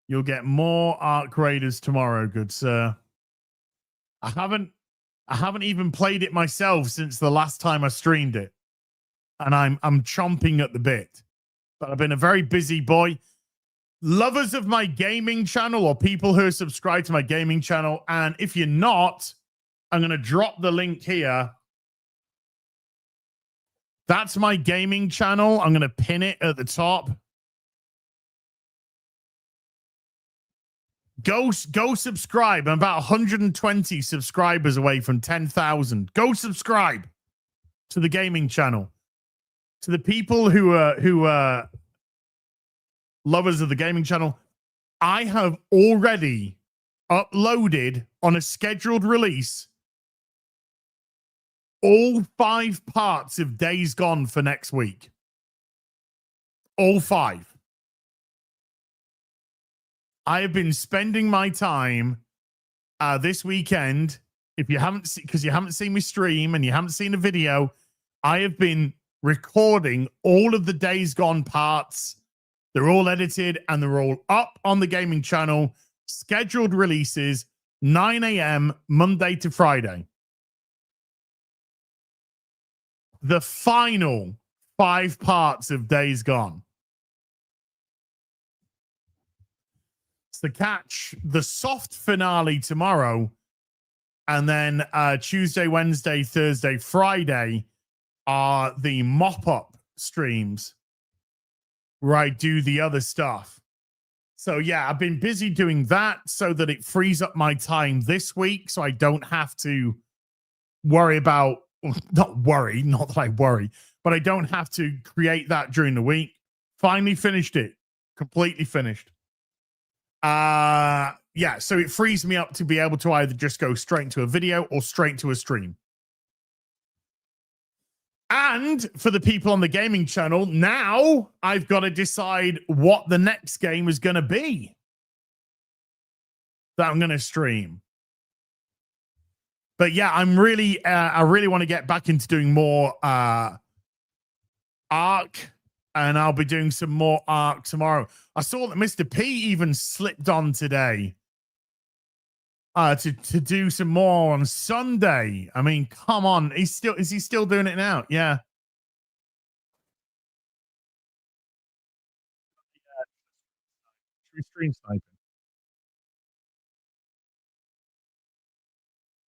You'll get more Ark Raiders tomorrow, good sir. I haven't even played it myself since the last time I streamed it. And I'm chomping at the bit. But I've been a very busy boy. Lovers of my gaming channel, or people who are subscribed to my gaming channel, and if you're not, I'm going to drop the link here. That's my gaming channel. I'm going to pin it at the top. Go subscribe. I'm about 120 subscribers away from 10,000. Go subscribe to the gaming channel. To the people who are lovers of the gaming channel, I have already uploaded on a scheduled release all 5 parts of Days Gone for next week. All 5. I have been spending my time this weekend. If you haven't seen, because you haven't seen me stream and you haven't seen a video, I have been recording all of the Days Gone parts. They're all edited and they're all up on the gaming channel. Scheduled releases 9 a.m. Monday to Friday. The final 5 parts of Days Gone. It's the catch, the soft finale tomorrow, and then Tuesday, Wednesday, Thursday, Friday are the mop-up streams where I do the other stuff. So yeah, I've been busy doing that so that it frees up my time this week so I don't have to worry about, not that I worry, but I don't have to create that during the week. Finally finished it. Completely finished. Yeah, so it frees me up to be able to either just go straight into a video or straight to a stream. And for the people on the gaming channel, now I've got to decide what the next game is going to be that I'm going to stream. But yeah, I really want to get back into doing more Ark, and I'll be doing some more Ark tomorrow. I saw that Mr. P even slipped on today to do some more on Sunday. I mean, come on. Is he still doing it now? Yeah. True stream sniping.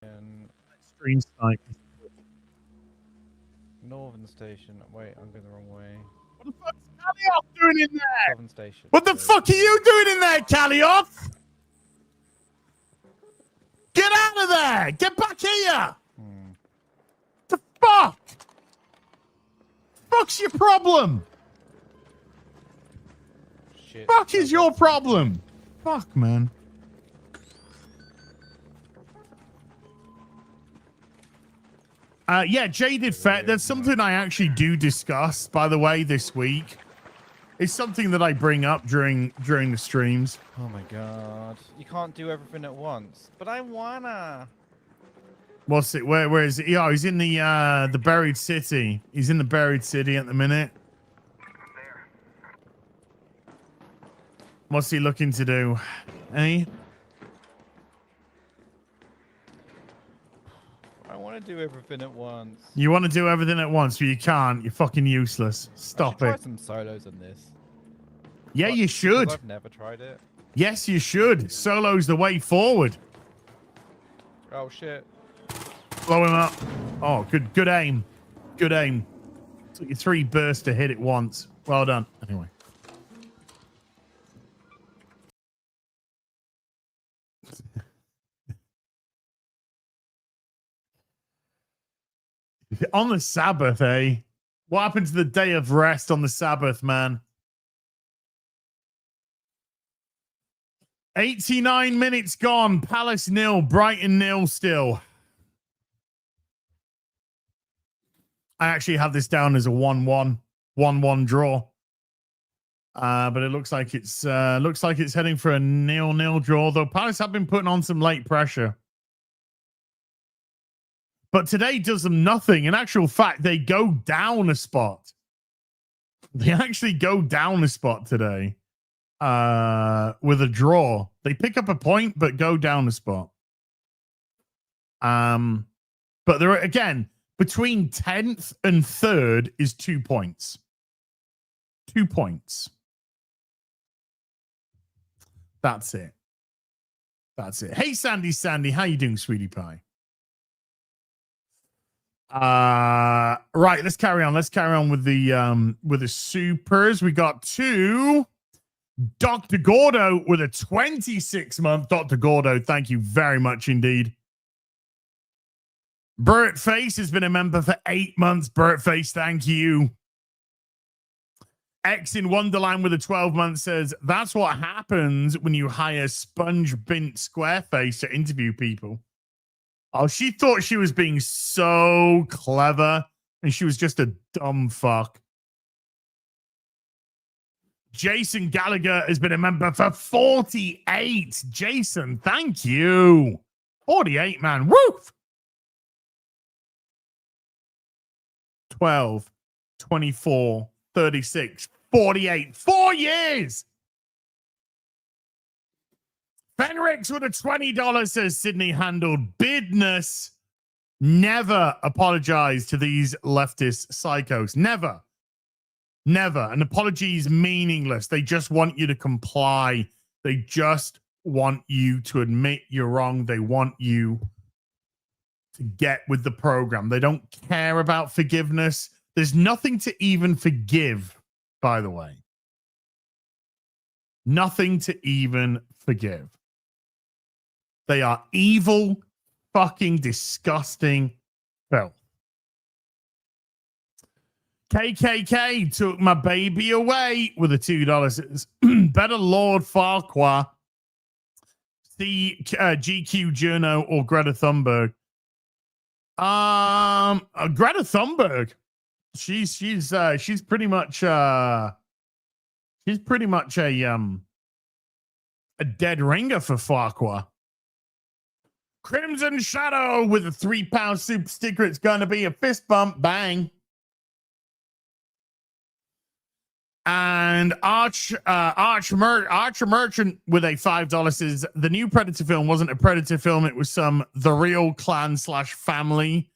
And Stream sniping. Northern Station. Wait, I'm going the wrong way. What the fuck's Callioff doing in there? Southern Station. What the fuck are you doing in there, Callioff? Get out of there! Get back here! The fuck? Fuck's your problem? Shit. Fuck is your problem? Fuck, man. Yeah, Jaded Fett. That's something I actually do discuss, by the way, this week. It's something that I bring up during the streams. Oh my god. You can't do everything at once. But I wanna. What's it? Where is it? Oh, he's in the buried city. He's in the buried city at the minute. What's he looking to do? Eh? I want to do everything at once. You want to do everything at once, but you can't. You're fucking useless. Stop Try it. some solos on this. Yeah, But- you should. because I've never tried it. Yes, you should. Solo's the way forward. Oh shit. Blow him up. Oh, good aim. Good aim. Took you 3 bursts to hit it once. Well done. Anyway. On the Sabbath, eh? What happened to the day of rest on the Sabbath, man? 89 minutes gone. Palace 0, Brighton 0 still. I actually have this down as a 1-1 draw. But it looks like it's heading for a 0-0 draw, though Palace have been putting on some late pressure. But today does them nothing. In actual fact, they go down a spot. They actually go down a spot today with a draw. They pick up a point, but go down a spot. But there are, again, between 10th and 3rd is 2 points. 2 points. That's it. That's it. Hey, Sandy, how you doing, sweetie pie? Right, let's carry on. Let's carry on with the supers. We got 2. Dr. Gordo with a 26-month. Dr. Gordo, thank you very much indeed. Burt Face has been a member for 8 months. Burt Face, thank you. X in Wonderland with a 12-month says, that's what happens when you hire Sponge Bint Squareface to interview people. Oh, she thought she was being so clever, and she was just a dumb fuck. Jason Gallagher has been a member for 48. Jason, thank you. 48, man. Woof. 12, 24, 36, 48. 4 years. Fenrix with a $20 says Sydney handled business. Never apologize to these leftist psychos. Never. Never. An apology is meaningless. They just want you to comply. They just want you to admit you're wrong. They want you to get with the program. They don't care about forgiveness. There's nothing to even forgive, by the way. Nothing to even forgive. They are evil, fucking disgusting filth. KKK took my baby away with a $2. Better Lord Farquhar. See GQ Journo or Greta Thunberg. Greta Thunberg. She's pretty much a dead ringer for Farquhar. Crimson Shadow with a £3 super sticker. It's gonna be a fist bump. Bang. And Archer Merchant with a $5 says the new Predator film wasn't a Predator film. It was some the real clan / family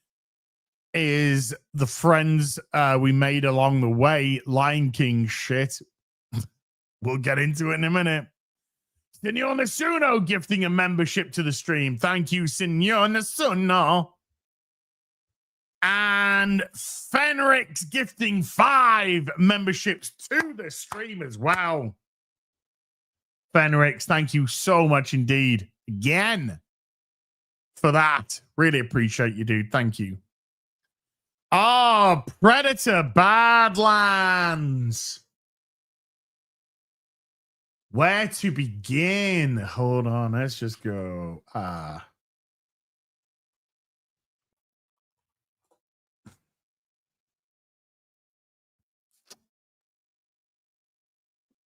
is the friends we made along the way. Lion King shit. We'll get into it in a minute. Senor Nasuno gifting a membership to the stream. Thank you, Senor Nasuno. And Fenrix gifting 5 memberships to the stream as well. Fenrix, thank you so much indeed. Again, for that. Really appreciate you, dude. Thank you. Oh, Predator Badlands. Where to begin? Hold on. Let's just go.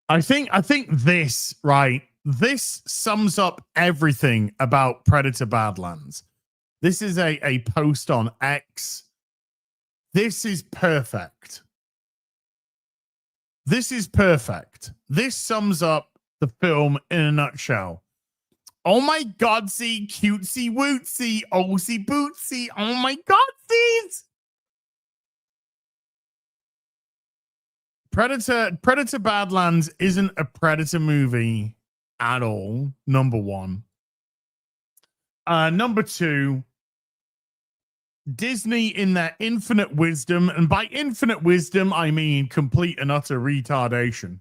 I think this, right? This sums up everything about Predator Badlands. This is a post on X. This is perfect. This is perfect. This sums up the film in a nutshell. Oh my godsy, cutesy wootsy, ohsy bootsy. Oh my godsies. Predator Badlands isn't a Predator movie at all, number one. Number two, Disney in their infinite wisdom, and by infinite wisdom, I mean complete and utter retardation,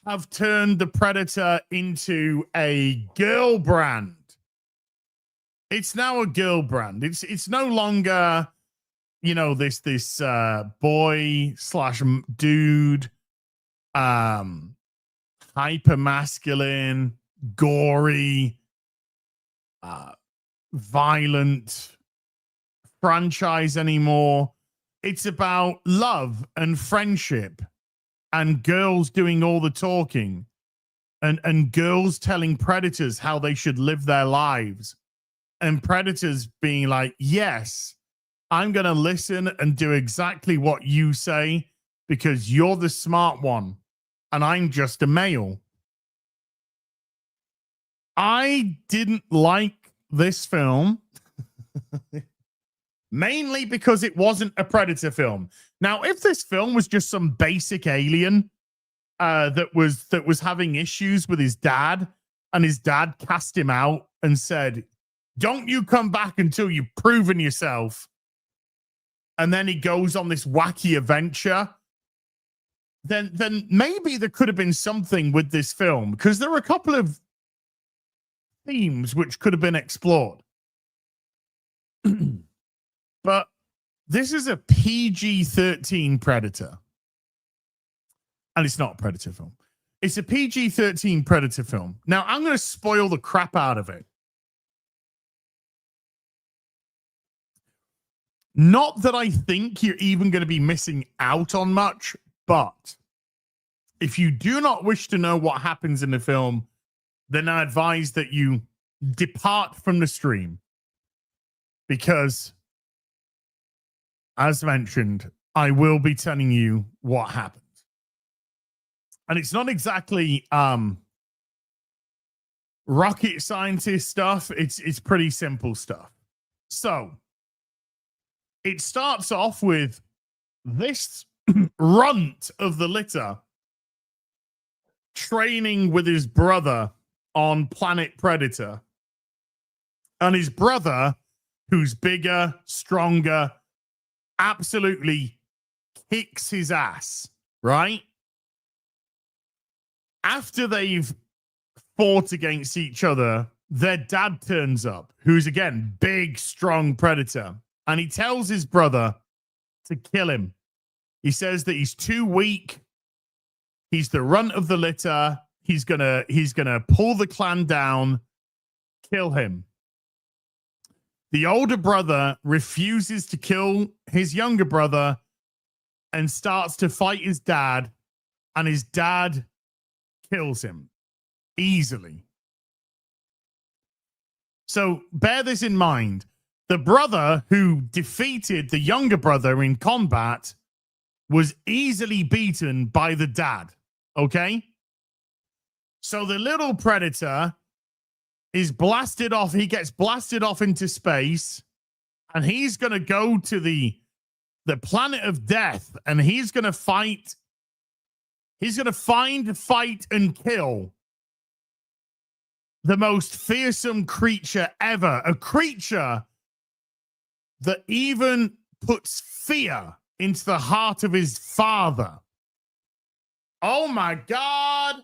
have turned the Predator into a girl brand. It's now a girl brand. It's no longer, you know, this boy / dude, hyper masculine, gory, violent franchise anymore. It's about love and friendship and girls doing all the talking and girls telling predators how they should live their lives and predators being like, yes, I'm going to listen and do exactly what you say because you're the smart one and I'm just a male. I didn't like this film mainly because it wasn't a Predator film. Now, if this film was just some basic alien that was having issues with his dad and his dad cast him out and said, don't you come back until you've proven yourself. And then he goes on this wacky adventure. Then maybe there could have been something with this film because there were a couple of themes which could have been explored. But this is a PG-13 Predator. And it's not a Predator film. It's a PG-13 Predator film. Now, I'm going to spoil the crap out of it. Not that I think you're even going to be missing out on much, but if you do not wish to know what happens in the film, then I advise that you depart from the stream because, as mentioned, I will be telling you what happens. And it's not exactly rocket scientist stuff. It's pretty simple stuff. So it starts off with this runt of the litter training with his brother on Planet Predator. And his brother, who's bigger, stronger, absolutely kicks his ass, right? After they've fought against each other, their dad turns up, who's again big, strong predator, and he tells his brother to kill him. He says that he's too weak. He's the runt of the litter. He's gonna pull the clan down, kill him. The older brother refuses to kill his younger brother and starts to fight his dad, and his dad kills him easily. So bear this in mind. The brother who defeated the younger brother in combat was easily beaten by the dad. Okay? So the little predator is blasted off. He gets blasted off into space, and he's going to go to the planet of death, and he's going to fight. He's going to find, fight, and kill the most fearsome creature ever. A creature that even puts fear into the heart of his father. Oh my God.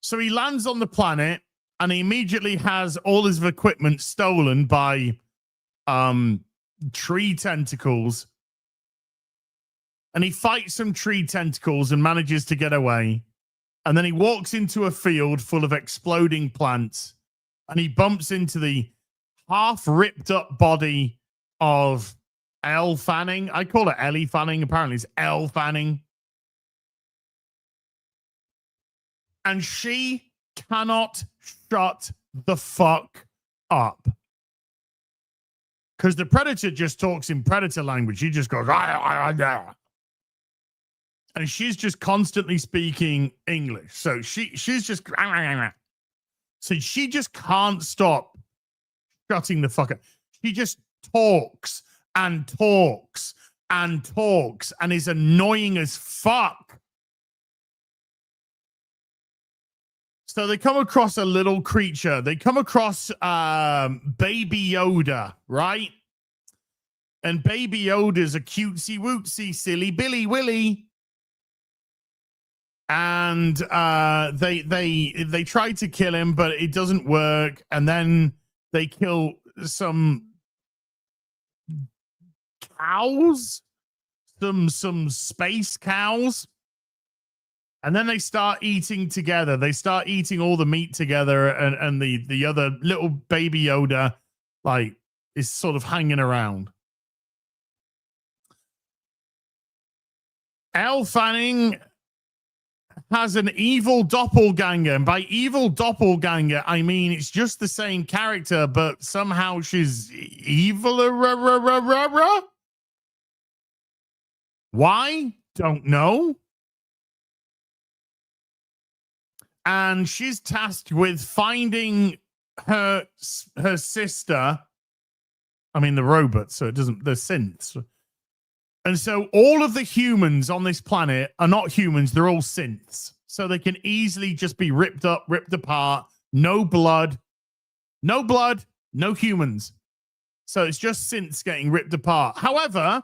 So he lands on the planet, and he immediately has all his equipment stolen by tree tentacles. And he fights some tree tentacles and manages to get away. And then he walks into a field full of exploding plants, and he bumps into the half ripped up body of Elle Fanning. I call it Ellie Fanning. Apparently it's Elle Fanning. And she cannot shut the fuck up. Because the predator just talks in predator language. He just goes, and she's just constantly speaking English. So she's just, so she just can't stop shutting the fuck up. She just talks and talks and talks and is annoying as fuck. So they come across a little creature. They come across Baby Yoda, right? And Baby Yoda's a cutesy wootsy silly Billy Willy. And they try to kill him, but it doesn't work. And then they kill some cows, some space cows. And then they start eating together. They start eating all the meat together, and the other little Baby Yoda like is sort of hanging around. Elle Fanning has an evil doppelganger. And by evil doppelganger, I mean it's just the same character, but somehow she's evil. Why? Don't know. And she's tasked with finding her sister. I mean, the robots, so it doesn't, the synths. And so all of the humans on this planet are not humans, they're all synths. So they can easily just be ripped up, ripped apart, no blood, no humans. So it's just synths getting ripped apart. However,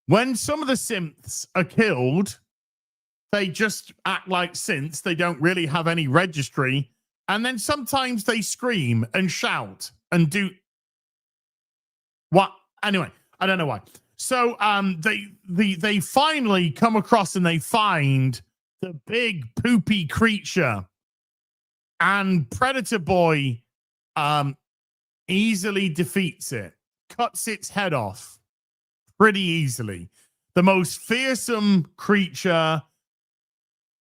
when some of the synths are killed, they just act like synths. They don't really have any registry. And then sometimes they scream and shout and do what? Anyway, I don't know why. So they finally come across and they find the big poopy creature, and Predator Boy easily defeats it, cuts its head off pretty easily. The most fearsome creature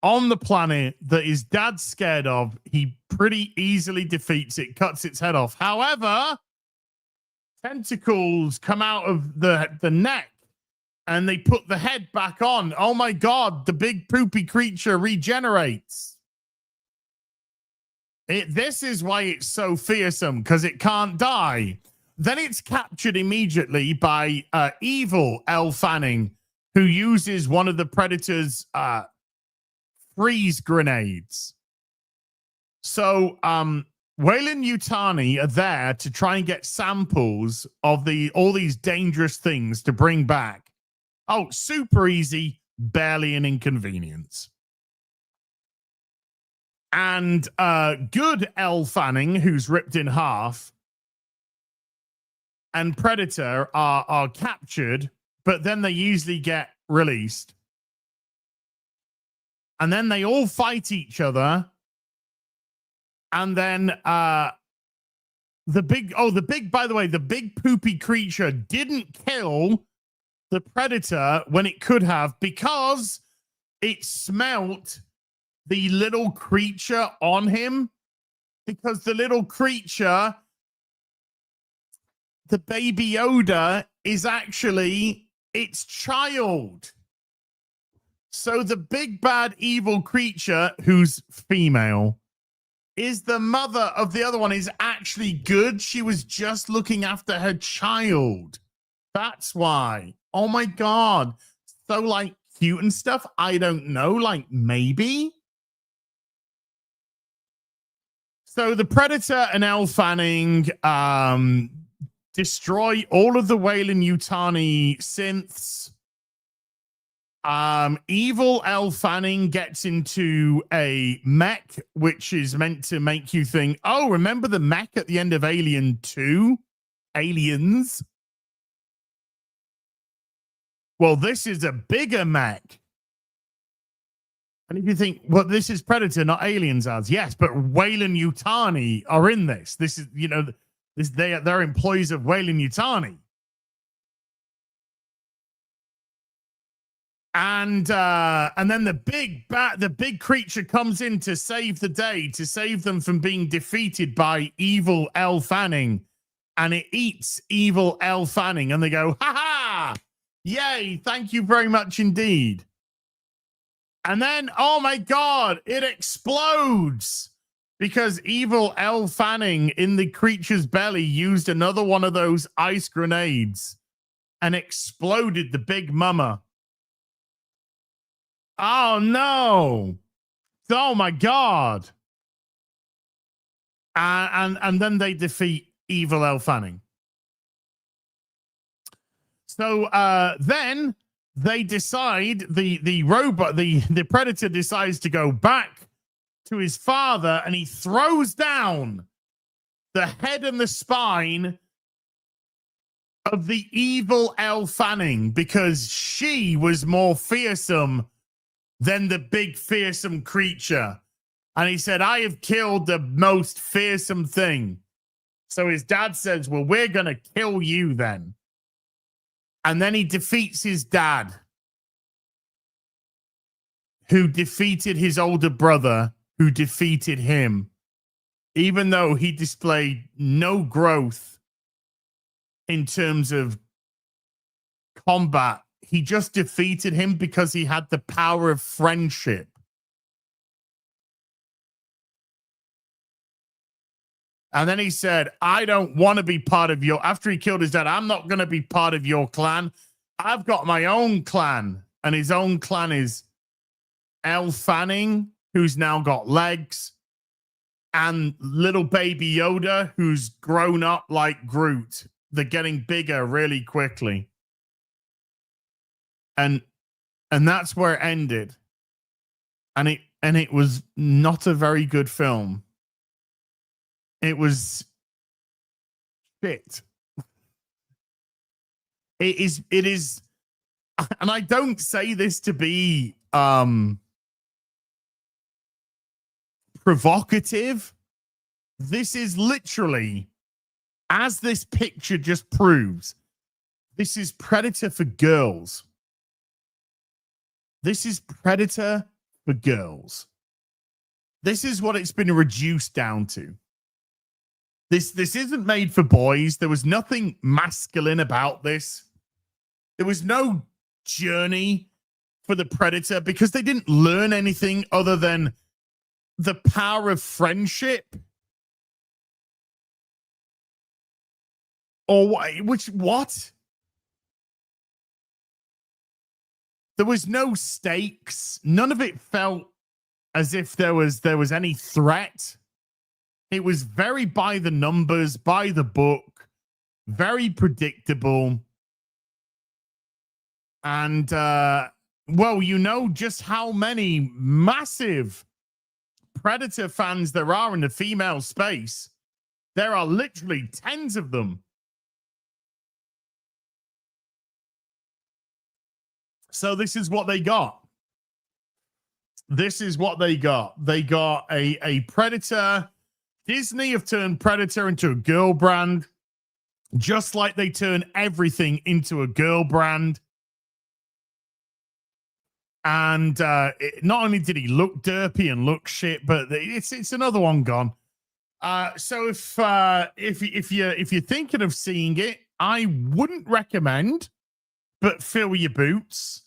on the planet that his dad's scared of, he pretty easily defeats it, cuts its head off. However, tentacles come out of the neck and they put the head back on. Oh my God, the big poopy creature regenerates. This is why it's so fearsome, because it can't die. Then it's captured immediately by evil Elle Fanning, who uses one of the Predator's freeze grenades. So Wayland Yutani are there to try and get samples of all these dangerous things to bring back. Oh, super easy, barely an inconvenience. And good Elle Fanning, who's ripped in half, and Predator are captured, but then they usually get released. And then they all fight each other. And then by the way, the big poopy creature didn't kill the Predator when it could have, because it smelt the little creature on him, because the little creature, the baby Yoda, is actually its child. So the big bad evil creature, who's female, is the mother of the other one, is actually good. She was just looking after her child. That's why. Oh my God. So like cute and stuff. I don't know. Like maybe. So the Predator and Elle Fanning destroy all of the Wayland Yutani synths. Evil Elle Fanning gets into a mech, which is meant to make you think, oh, remember the mech at the end of Alien 2? Aliens. Well, this is a bigger mech. And if you think, well, this is Predator, not Aliens as. Yes, but Wayland Yutani are in this. This is, they're employees of Wayland Yutani. And then the big creature comes in to save the day, to save them from being defeated by evil Elle Fanning, and it eats evil Elle Fanning, and they go, ha ha, yay, thank you very much indeed. And then, oh my God, it explodes because evil Elle Fanning in the creature's belly used another one of those ice grenades and exploded the big mama. Oh no! Oh my God! And then they defeat evil Elle Fanning. So then they decide the robot, the Predator decides to go back to his father, and he throws down the head and the spine of the evil Elle Fanning because she was more fearsome than the big fearsome creature. And he said, I have killed the most fearsome thing. So his dad says, well, we're going to kill you then. And then he defeats his dad, who defeated his older brother, who defeated him, even though he displayed no growth in terms of combat. He just defeated him because he had the power of friendship. And then he said, I don't want to be part of your... After he killed his dad, I'm not going to be part of your clan. I've got my own clan. And his own clan is Elle Fanning, who's now got legs, and little baby Yoda, who's grown up like Groot. They're getting bigger really quickly. And that's where it ended. And it was not a very good film. It was shit. It is, and I don't say this to be provocative. This is literally, as this picture just proves, this is Predator for girls. This is Predator for girls. This is what it's been reduced down to. This isn't made for boys. There was nothing masculine about this. There was no journey for the Predator because they didn't learn anything other than the power of friendship? Or what? There was no stakes. None of it felt as if there was any threat. It was very by the numbers, by the book, very predictable. And well, you know just how many massive Predator fans there are in the female space. There are literally tens of them. So this is what they got. This is what they got. They got a Predator. Disney have turned Predator into a girl brand, just like they turn everything into a girl brand. And not only did he look derpy and look shit, but it's another one gone. So if you're thinking of seeing it, I wouldn't recommend, but fill your boots.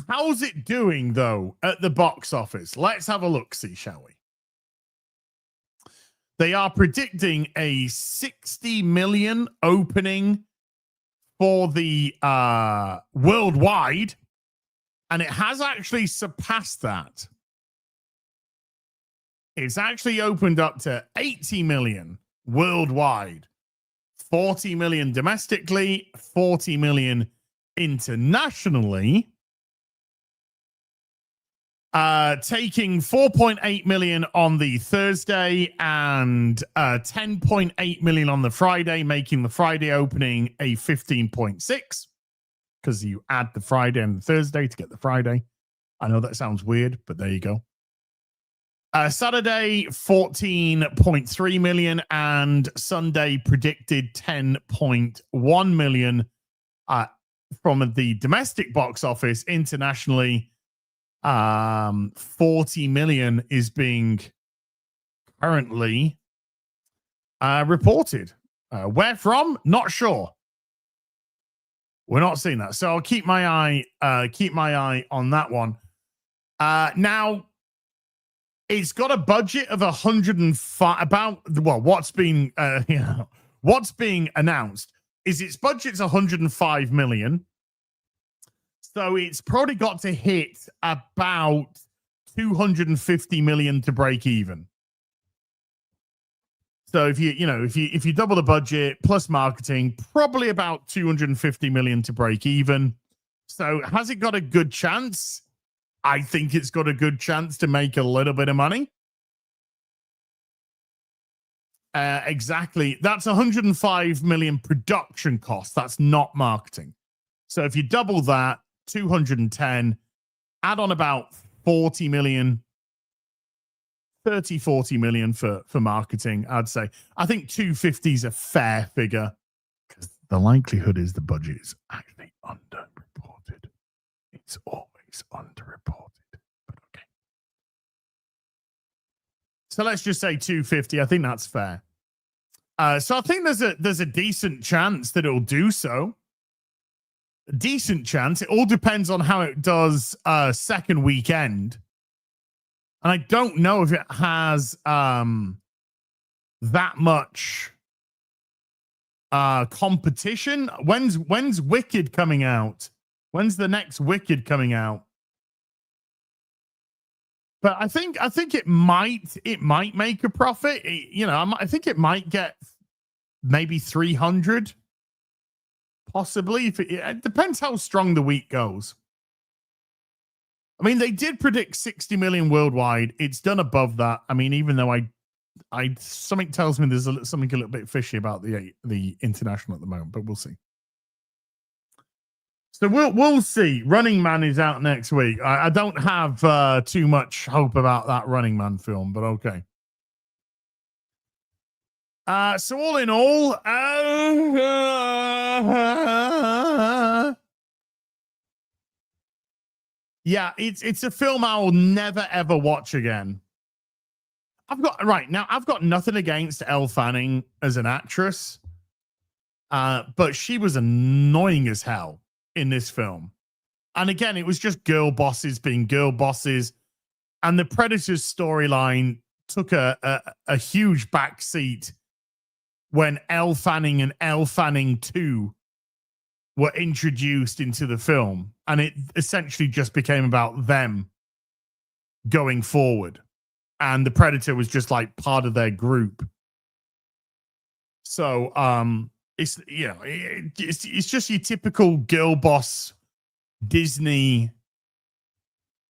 How's it doing though at the box office? Let's have a look, see, shall we? They are predicting a 60 million opening for the worldwide, and it has actually surpassed that. It's actually opened up to 80 million worldwide, 40 million domestically, 40 million internationally. Taking 4.8 million on the Thursday and 10.8 million on the Friday, making the Friday opening a 15.6 because you add the Friday and the Thursday to get the Friday. I know that sounds weird, but there you go. Saturday, 14.3 million, and Sunday predicted 10.1 million from the domestic box office. Internationally, 40 million is being currently reported. Where from? Not sure. We're not seeing that, so I'll keep my eye on that one. Now, it's got a budget of 105. What's being what's being announced is its budget's 105 million. So it's probably got to hit about 250 million to break even. So if you double the budget plus marketing, probably about 250 million to break even. So has it got a good chance? I think it's got a good chance to make a little bit of money. Exactly. That's 105 million production cost. That's not marketing. So if you double that, 210, add on about 40 million, 40 million for marketing, I'd say. I think 250 is a fair figure because the likelihood is the budget is actually underreported. It's always underreported, but okay. So let's just say 250. I think that's fair. So I think there's a decent chance that it'll do so. A decent chance. It all depends on how it does second weekend. And I don't know if it has that much competition. When's Wicked coming out? When's the next Wicked coming out? But I think it might make a profit. I think it might get maybe 300, possibly. It depends how strong the week goes. I mean, they did predict 60 million worldwide. It's done above that. I mean, even though I something tells me there's something a little bit fishy about the international at the moment, but we'll see. So we'll see. Running Man is out next week. I don't have too much hope about that Running Man film, but okay. So all in all, yeah, it's a film I will never ever watch again. I've got nothing against Elle Fanning as an actress, but she was annoying as hell in this film. And again, it was just girl bosses being girl bosses. And the Predator's storyline took a huge backseat when Elle Fanning and Elle Fanning 2 were introduced into the film. And it essentially just became about them going forward. And the Predator was just like part of their group. So it's, you know, it's just your typical girl boss Disney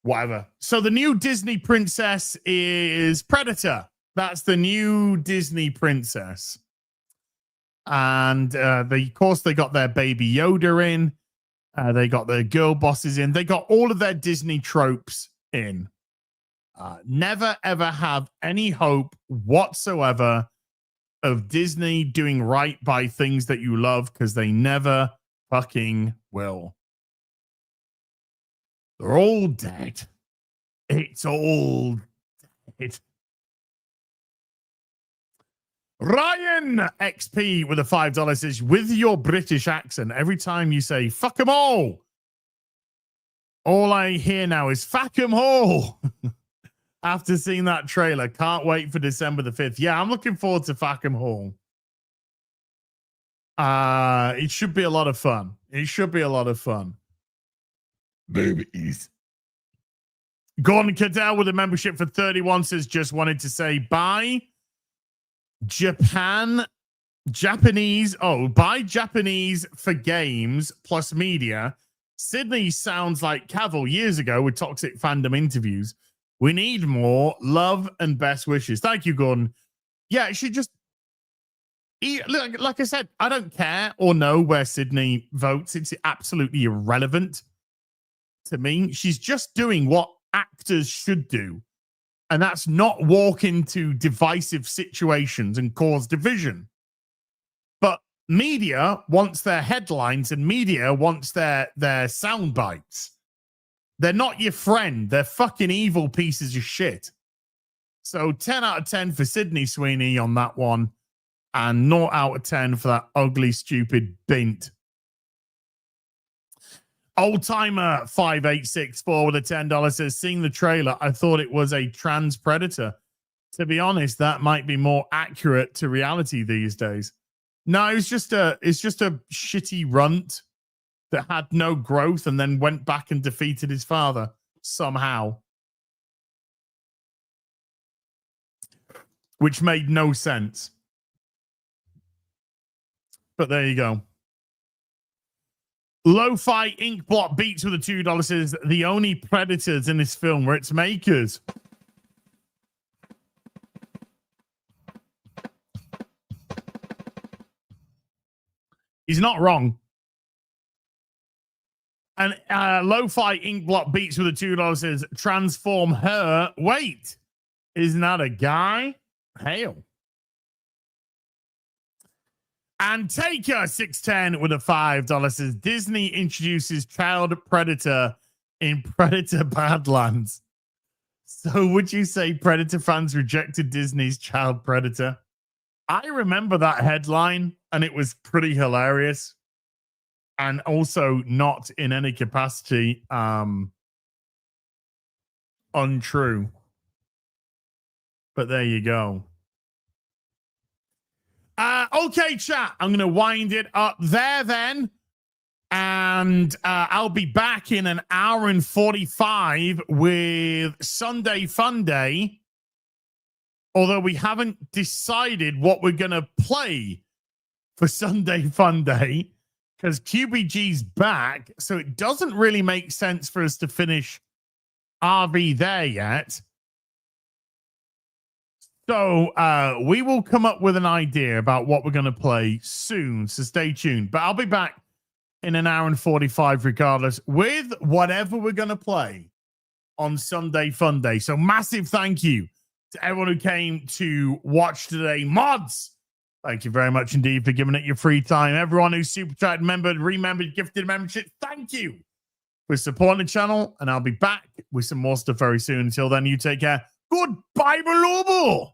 whatever. So the new Disney princess is Predator. That's the new Disney princess. And of course they got their baby Yoda in. They got their girl bosses in. They got all of their Disney tropes in. Never ever have any hope whatsoever of Disney doing right by things that you love, because they never fucking will. They're all dead. It's all dead. Ryan XP with a $5 says, with your British accent, every time you say fuck them all I hear now is fuck them all. After seeing that trailer, can't wait for December the 5th. Yeah, I'm looking forward to fuck them all. It should be a lot of fun. It should be a lot of fun. Babies. Gordon Cadell with a membership for 31 says, just wanted to say bye. Buy Japanese for games plus media. Sydney sounds like Cavill years ago with toxic fandom interviews. We need more love and best wishes. Thank you, Gordon. Yeah, she just, like I said, I don't care or know where Sydney votes. It's absolutely irrelevant to me. She's just doing what actors should do. And that's not walk into divisive situations and cause division. But media wants their headlines and media wants their sound bites. They're not your friend. They're fucking evil pieces of shit. So 10 out of 10 for Sydney Sweeney on that one. And 0 out of 10 for that ugly, stupid bint. Old Timer 5864 with a $10 says, seeing the trailer, I thought it was a trans predator. To be honest, that might be more accurate to reality these days. No, it's just a shitty runt that had no growth and then went back and defeated his father somehow. Which made no sense. But there you go. Lo-Fi Ink Blot Beats with a $2 says, the only predators in this film were its makers. He's not wrong. And Lo-Fi Ink Blot Beats with a $2 says, transform her. Wait, isn't that a guy? Hail. And Taker 610 with a $5 says, Disney introduces child predator in Predator Badlands. So would you say Predator fans rejected Disney's child predator? I remember that headline and it was pretty hilarious. And also not in any capacity untrue. But there you go. Okay, chat. I'm going to wind it up there then. And I'll be back in an hour and 45 with Sunday Fun Day. Although we haven't decided what we're going to play for Sunday Fun Day. Because QBG's back. So it doesn't really make sense for us to finish RV there yet. So we will come up with an idea about what we're going to play soon. So stay tuned. But I'll be back in an hour and 45 regardless with whatever we're going to play on Sunday Fun Day. So massive thank you to everyone who came to watch today. Mods, thank you very much indeed for giving it your free time. Everyone who's super chat, remembered, gifted membership, thank you for supporting the channel. And I'll be back with some more stuff very soon. Until then, you take care. Goodbye, Belobo.